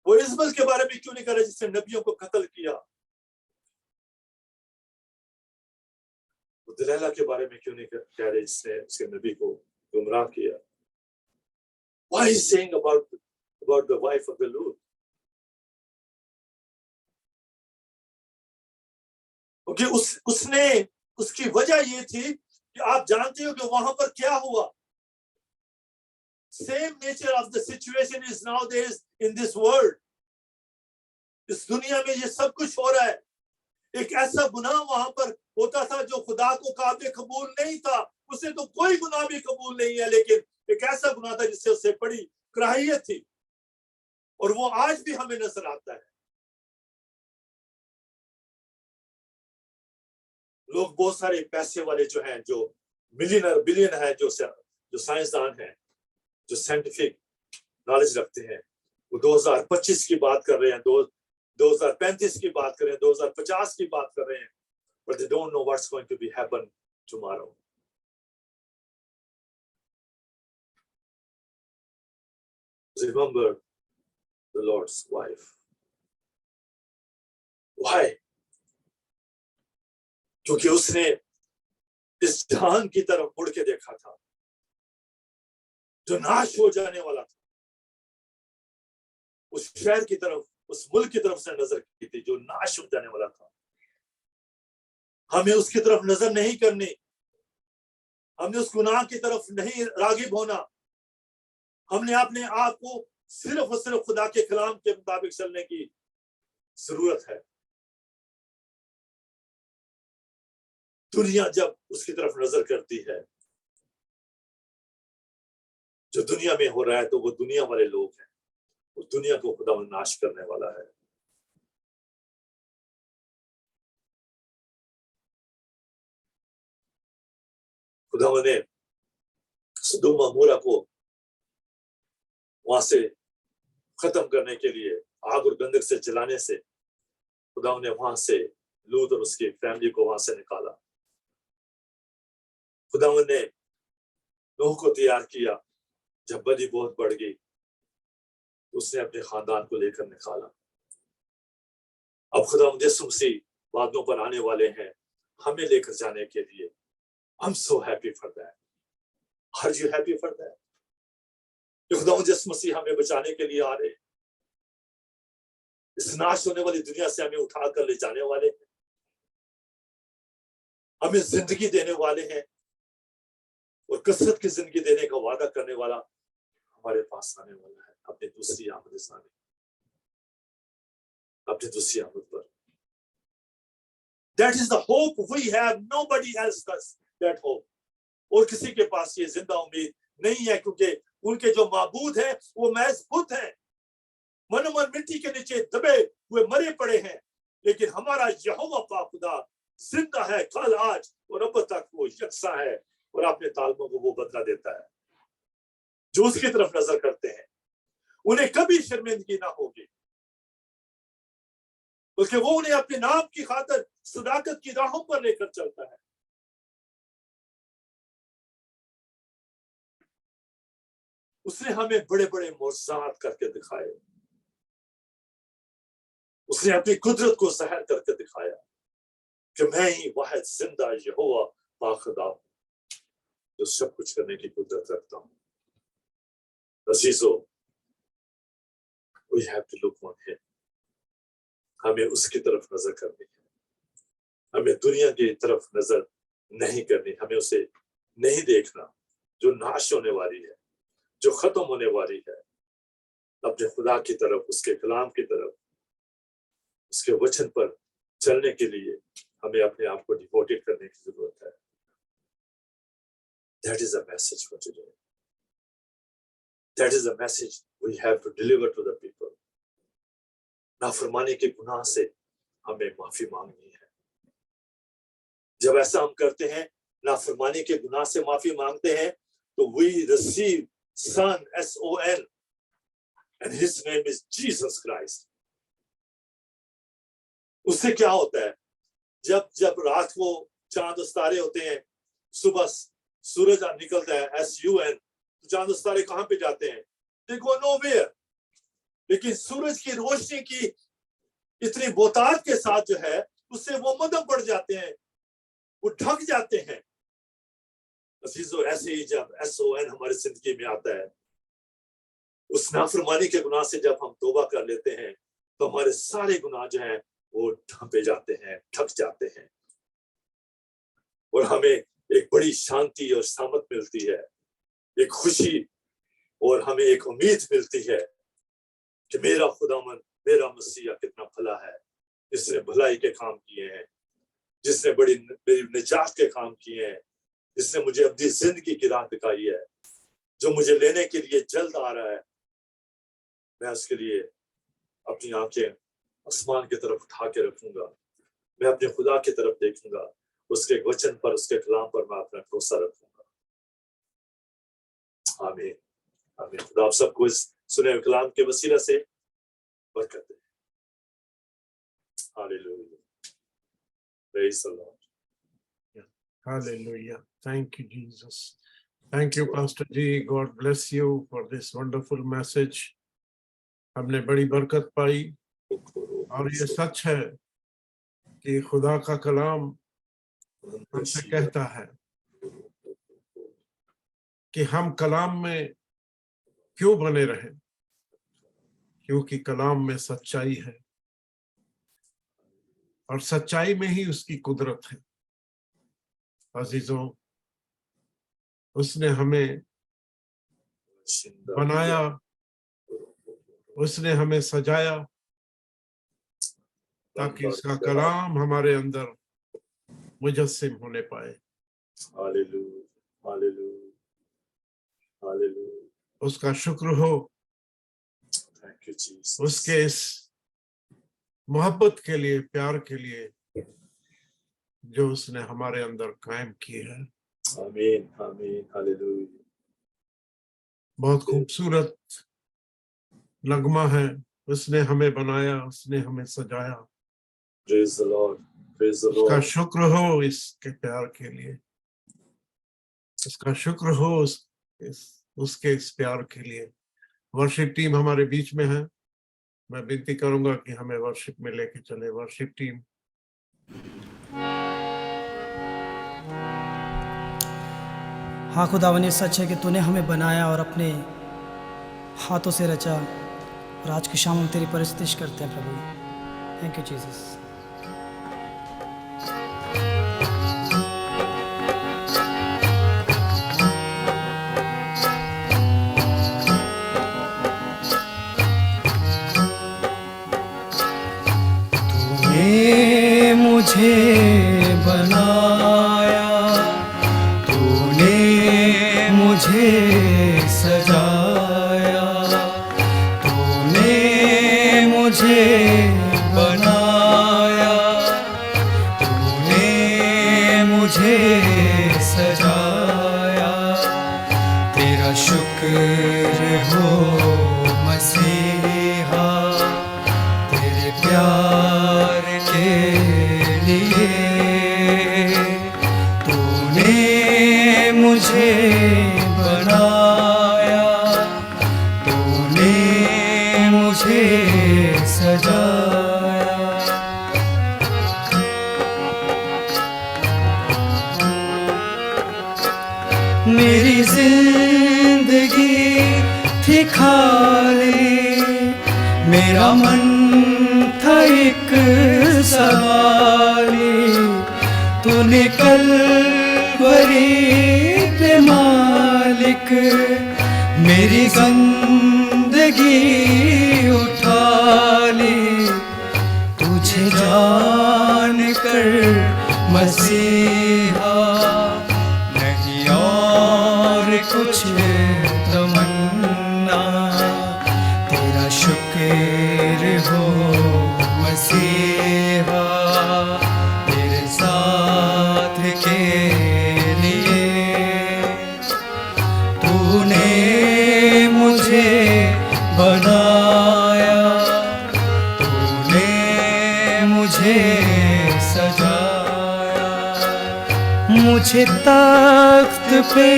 Speaker 7: वो इस्माइल के बारे में क्यों नहीं कह रहा जिसने नबियों को कत्ल किया? वो दलैला के बारे में क्यों नहीं कह रहे जिसने उसके नबी को गुमराह किया? Why is saying about the wife of the Lut? क्योंकि उसकी वजह ये थी कि आप जानते हो कि वहां पर क्या हुआ. Same nature of the situation is nowadays in this world. इस दुनिया में ये सब कुछ हो रहा है. एक ऐसा गुनाह वहां पर होता था जो खुदा को काबिल कबूल नहीं था. उसे तो कोई गुनाह भी कबूल नहीं है, लेकिन एक ऐसा गुनाह था जिससे उसे बड़ी कराहियत थी, और वो आज भी हमें नजर आता है. लोग बहुत सारे पैसे वाले जो हैं, जो बिलियन है, जो साइंसदान हैं, जो साइंटिफिक नॉलेज रखते हैं, वो 2025 की बात कर रहे हैं, 2035 की बात कर रहे हैं, 2050 की बात कर रहे हैं, but they don't know what's going to be happen tomorrow. Remember the Lord's wife. Why? क्योंकि उसने इस जहान की तरफ मुड़ के देखा था जो नाश हो जाने वाला था. उस शहर की तरफ, उस मुल्क की तरफ से नजर की थी जो नाश हो जाने वाला था. हमें उसकी तरफ नजर नहीं करनी. हमने उस गुनाह की तरफ नहीं रागिब होना. हमने अपने आप को सिर्फ और सिर्फ खुदा के कलाम के मुताबिक चलने की जरूरत है. दुनिया जब उसकी तरफ नजर करती है, जो दुनिया में हो रहा है, तो वो दुनिया वाले लोग हैं. उस दुनिया को खुदा नाश करने वाला है. खुदा ने सदोम अमोरा को वहां से खत्म करने के लिए आग और गंधक से जलाने से खुदा ने वहां से लूत और उसकी फैमिली को वहां से निकाला. खुदा ने नूह को तैयार किया. जब बदी बहुत बढ़ गई तो उसने अपने खानदान को लेकर निकाला. अब खुदा यीशु मसीह बादलों पर आने वाले हैं हमें लेकर जाने के लिए. I'm so happy for that. Are you happy for that? खुदा यीशु मसीह हमें बचाने के लिए आ रहे हैं. इस नाश होने वाली दुनिया से हमें उठा कर ले जाने वाले हैं. हमें जिंदगी देने वाले हैं, और कसरत की जिंदगी देने का वादा करने वाला हमारे पास आने वाला है अपनी दूसरी आमद सामने, अपनी दूसरी आमद पर. That is the hope we have. Nobody else has that hope. और किसी के पास ये जिंदा उम्मीद नहीं है, क्योंकि उनके जो माबूद हैं वो महज बुत हैं, मनोमन मिट्टी के नीचे दबे हुए मरे पड़े हैं. लेकिन हमारा यहोवा पाक खुदा जिंदा है, कल आज और अब तक वो यकसा है, और अपने तालबों को वो बदला देता है. जो उसकी तरफ नजर करते हैं उन्हें कभी शर्मिंदगी ना होगी, बल्कि वो उन्हें अपने नाम की खातिर सदाकत की राहों पर लेकर चलता है. उसने हमें बड़े बड़े मौजज़ात करके दिखाए. उसने अपनी कुदरत को ज़ाहिर करके दिखाया कि मैं ही वाहिद जिंदा यहोवा पाक खुदा जो सब कुछ करने की कुदरत रखता हूँ। अजीजों, we have to look on him. हमें उसकी तरफ नजर करनी है, हमें दुनिया की तरफ नजर नहीं करनी, हमें उसे नहीं देखना जो नाश होने वाली है, जो खत्म होने वाली है। अपने खुदा की तरफ, उसके कलाम की तरफ, उसके वचन पर चलने के लिए हमें अपने आप को डिवोटेड करने की जरूरत है। That is a message for today. That is a message we have to deliver to the people. नाफरमानी के गुनाह से हमें माफी मांगनी है। जब ऐसा हम करते हैं, नाफरमानी के गुनाह से माफी मांगते हैं, तो we receive Son, S-O-N, and his name is Jesus Christ. उससे क्या होता है? जब रात को चांद और तारे होते हैं, सुबह सूरज निकलता है, S-U-N, तो चांद और तारे कहां पे जाते हैं? They go nowhere. लेकिन सूरज की रोशनी की इतनी बोताद के साथ जो है, उससे वो मदद बढ़ जाते हैं, वो ढक जाते हैं। अजीजों, ऐसे ही जब S-O-N हमारी जिंदगी में आता है, उस नाफरमानी के गुनाह से जब हम तौबा कर लेते हैं, तो हमारे सारे गुनाह जो हैं वो ढंपे जाते हैं, ढक जाते हैं, और हमें एक बड़ी शांति और सामत मिलती है, एक खुशी, और हमें एक उम्मीद मिलती है कि मेरा खुदावन, मेरा मसीहा कितना भला है, जिसने भलाई के काम किए हैं, जिसने मेरी निजात के काम किए हैं, जिसने मुझे अपनी जिंदगी की राह दिखाई है, जो मुझे लेने के लिए जल्द आ रहा है। मैं उसके लिए अपनी आंखें आसमान की तरफ उठा के रखूंगा, मैं अपने खुदा की तरफ देखूंगा, उसके वचन पर, उसके कलाम पर मैं अपना भरोसा रखूंगा। आमीन, आमीन। खुदा आप सबको इस सुने हुए कलाम के वसीला से बरकत दे। Hallelujah, praise the Lord.
Speaker 2: Hallelujah. Thank you, Jesus. Thank you, Pastor G. God bless you for this wonderful message. हमने बड़ी बरकत पाई, और ये सच है कि खुदा का कलाम हमसे कहता है कि हम कलाम में क्यों बने रहें, क्योंकि कलाम में सच्चाई है, और सच्चाई में ही उसकी कुदरत है। अजीजों, उसने हमें बनाया, उसने हमें सजाया, ताकि उसका कलाम हमारे अंदर मुजस्सिम होने पाए।
Speaker 7: Hallelujah, hallelujah, hallelujah.
Speaker 2: उसका शुक्र हो,
Speaker 7: थैंक यू जीसस,
Speaker 2: उसके इस मोहब्बत के लिए, प्यार के लिए जो उसने हमारे अंदर कायम की है।
Speaker 7: आमीन, आमीन, हालेलुया।
Speaker 2: बहुत खूबसूरत नगमा है, उसने हमें बनाया, उसने हमें सजाया।
Speaker 7: Praise the Lord, praise the
Speaker 2: उसका
Speaker 7: लॉर्ड।
Speaker 2: शुक्र हो इसके प्यार के लिए, उसका शुक्र हो उसके इस प्यार के लिए। वर्शिप टीम हमारे बीच में है, मैं विनती करूंगा कि हमें वर्शिप में लेके चले। Worship team.
Speaker 4: हाँ खुदावन, ये सच है कि तूने हमें बनाया और अपने हाथों से रचा, और आज की शाम हम तेरी परस्तिश करते हैं प्रभु। Thank you Jesus. तूने मुझे बनाया, तूने मुझे सजाया, तूने मुझे बनाया, तूने मुझे सजाया। तेरा शुक्र हो मसीहा, तेरे प्यार के लिए तूने मुझे बनाया, तूने मुझे सजाया।
Speaker 5: मेरी जिंदगी थी खाली, मेरा मन था एक सवाली, तूने कलवरी पे मालिक मेरी गंदगी उठा ली। तुझे जान कर मसीहा नहीं और कुछ तमन्ना, तेरा शुक्र हो मसीहा तेरे साथ के लिए। तूने मुझे बनाया, तूने मुझे सजाया, मुझे तख्त पे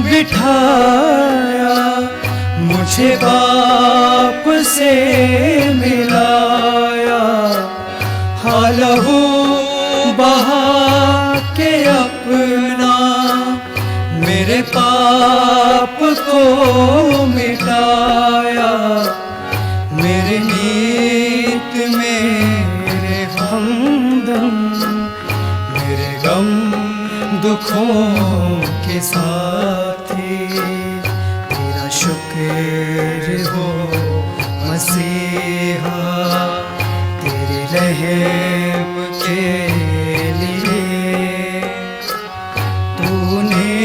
Speaker 5: बिठाया, मुझे बाप से मिलाया, हालहू बहा के अपना मेरे पाप को मिटाया। मेरे नीत मेरे हमदम, मेरे गम दुखों के साथी, तेरा शुक्र हो मसीहा तेरे रहम के लिए। तूने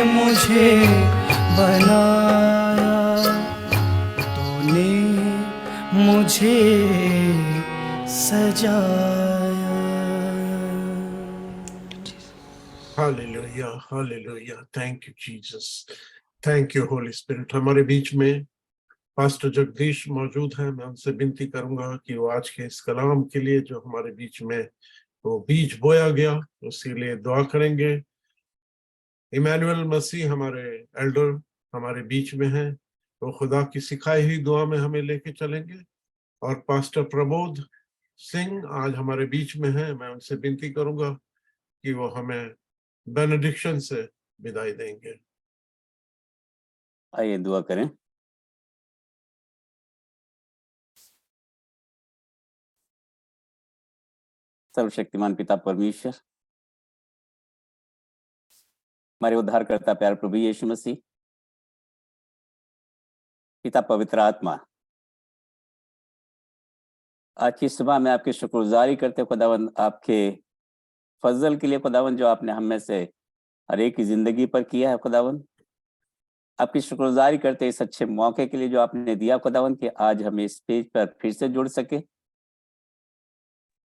Speaker 5: मुझे बनाया, तूने मुझे सजाया।
Speaker 2: Hallelujah, hallelujah. Thank you Jesus, thank you Holi spirit. हमारे बीच में पास्टर जगदीश मौजूद हैं। मैं उनसे विनती करूंगा कि वो आज के इस कलाम के लिए जो हमारे बीच में वो बीज बोया गया उसी लिए दुआ करेंगे। इमैनुअल मसीह हमारे एल्डर हमारे बीच में हैं, वो खुदा की सिखाई हुई दुआ में हमें लेके चलेंगे। और पास्टर प्रबोध सिंह आज हमारे बीच में हैं। मैं उनसे विनती करूंगा कि वो हमें बेनेडिक्शन से विदाई देंगे।
Speaker 8: आइए दुआ करें। सर्वशक्तिमान पिता परमेश्वर, हमारे उद्धारकर्ता प्यारे प्रभु यीशु मसीह, पिता पवित्र आत्मा, आज की सुबह में आपकी शुक्रगुजारी करते खुदावन, आपके फजल के लिए खुदावन जो आपने हम में से हर एक की जिंदगी पर किया है खुदावन। आपकी शुक्रगुजारी करते इस अच्छे मौके के लिए जो आपने दिया खुदावन कि आज हम इस पेज पर फिर से जुड़ सके। हम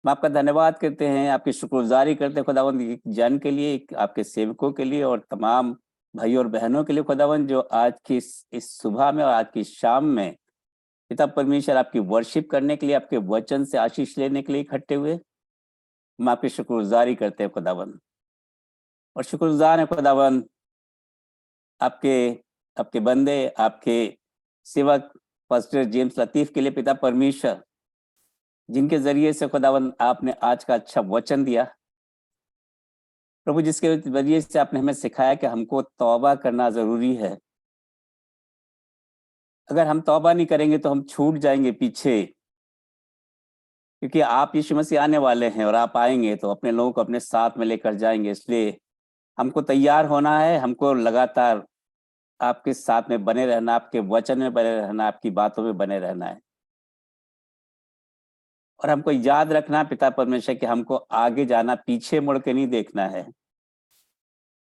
Speaker 8: आपका धन्यवाद करते हैं, आपकी शुक्रगुजारी करते हैं खुदावन एक जन के लिए, आपके सेवकों के लिए और तमाम भाई और बहनों के लिए खुदावन जो आज की इस सुबह में और आज की शाम में पिता परमेश्वर आपकी वर्शिप करने के लिए, आपके वचन से आशीष लेने के लिए इकट्ठे हुए। हम आपकी शुक्रगुजारी करते हैं खुदावन और शुक्रगुजार है खुदावन आपके बंदे, आपके सेवक पास्टर जेम्स लतीफ के लिए पिता परमेश्वर, जिनके जरिए से खुदावन आपने आज का अच्छा वचन दिया प्रभु, जिसके जरिए से आपने हमें सिखाया कि हमको तौबा करना जरूरी है। अगर हम तौबा नहीं करेंगे तो हम छूट जाएंगे पीछे, क्योंकि आप यीशु मसीह आने वाले हैं और आप आएंगे तो अपने लोगों को अपने साथ में लेकर जाएंगे। इसलिए हमको तैयार होना है, हमको लगातार आपके साथ में बने रहना, आपके वचन में बने रहना, आपकी बातों में बने रहना है। और हमको याद रखना पिता परमेश्वर कि हमको आगे जाना, पीछे मुड़ के नहीं देखना है।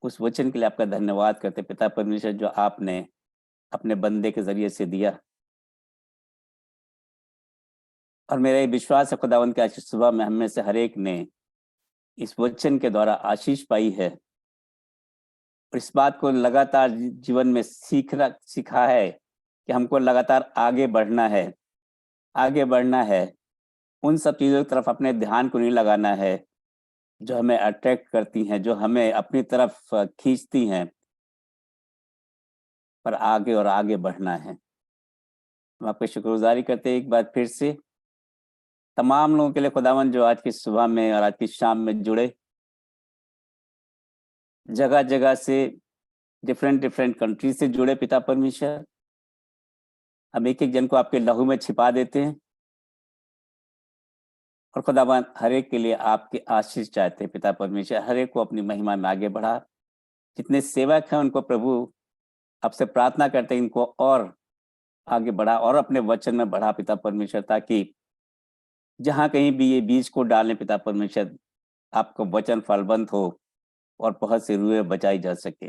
Speaker 8: उस वचन के लिए आपका धन्यवाद करते पिता परमेश्वर जो आपने अपने बंदे के जरिए से दिया। और मेरा ये विश्वास है खुदावंत कि आज सुबह में हम में से हर एक ने इस वचन के द्वारा आशीष पाई है और इस बात को लगातार जीवन में सीखा है कि हमको लगातार आगे बढ़ना है, आगे बढ़ना है। उन सब चीज़ों की तरफ अपने ध्यान को नहीं लगाना है जो हमें अट्रैक्ट करती हैं, जो हमें अपनी तरफ खींचती हैं, पर आगे और आगे बढ़ना है। हम आपकी शुक्रगुजारी करते हैं एक बार फिर से तमाम लोगों के लिए खुदावन जो आज की सुबह में और आज की शाम में जुड़े, जगह जगह से डिफरेंट डिफरेंट कंट्री से जुड़े पिता परमेश्वर, हम एक एक जन को आपके लहू में छिपा देते हैं और खुदावन हर एक के लिए आपके आशीष चाहते हैं पिता परमेश्वर, हर एक को अपनी महिमा में आगे बढ़ा। जितने सेवक हैं उनको प्रभु आपसे प्रार्थना करते हैं इनको और आगे बढ़ा और अपने वचन में बढ़ा पिता परमेश्वर, ताकि जहां कहीं भी ये बीज को डालें पिता परमेश्वर, आपको वचन फलवंत हो और बहुत सी रूहें बचाई जा सके।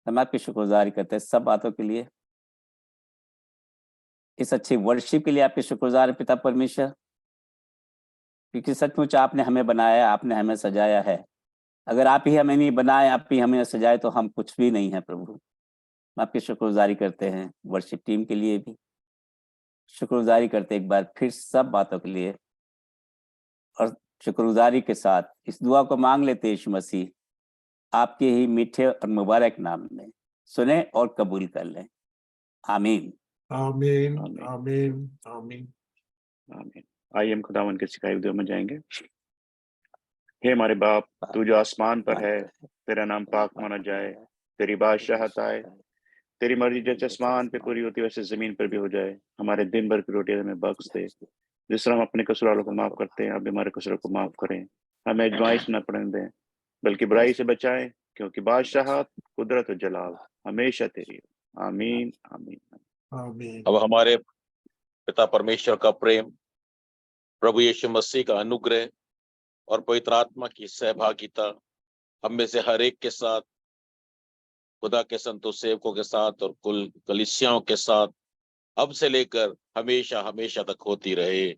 Speaker 8: हम आपकी शुक्रगुजारी करते हैं सब बातों के लिए, इस अच्छी वर्शिप के लिए आपके शुक्रगुजार पिता परमेश्वर, क्योंकि सचमुच आपने हमें बनाया, आपने हमें सजाया है। अगर आप ही हमें नहीं बनाए, आप ही हमें सजाए तो हम कुछ भी नहीं है प्रभु। हम आपकी शुक्रगुजारी करते हैं वर्शिप टीम के लिए भी, शुक्रगुजारी करते एक बार फिर सब बातों के लिए, और शुक्रगुजारी के साथ इस दुआ को मांग लेते यीशु मसीह आपके ही मीठे और मुबारक नाम में सुने और कबूल कर लें। आमीन।
Speaker 2: आमीन
Speaker 9: आमीन।
Speaker 2: आमीन आमीन।
Speaker 9: आमीन। आइए हम खुदावन के सिखाए हुए दुआ में जाएंगे। हे हमारे बाप, तू जो आसमान पर है, तेरा नाम पाक माना जाए, तेरी बादशाहत आए, तेरी मर्जी जैसे आसमान पे पूरी होती वैसे जमीन पर भी हो जाए। हमारे दिन भर की रोटी हमें बख्श दे, जिस तरह हम अपने कसूर वालों को माफ करते हैं, आप भी हमारे कसूरों को माफ करें। हमें आजमाइश न पड़ने दें, बल्कि बुराई से बचाएं, क्योंकि बादशाहत, कुदरत और जलाल हमेशा तेरी है। आमीन आमीन।
Speaker 2: आमीन।
Speaker 10: अब हमारे पिता परमेश्वर का प्रेम, प्रभु यीशु मसीह का अनुग्रह और पवित्र आत्मा की सहभागिता हम में से हर एक के साथ, खुदा के संतों सेवकों के साथ और कुल कलीसियाओं के साथ अब से लेकर हमेशा हमेशा तक होती रहे।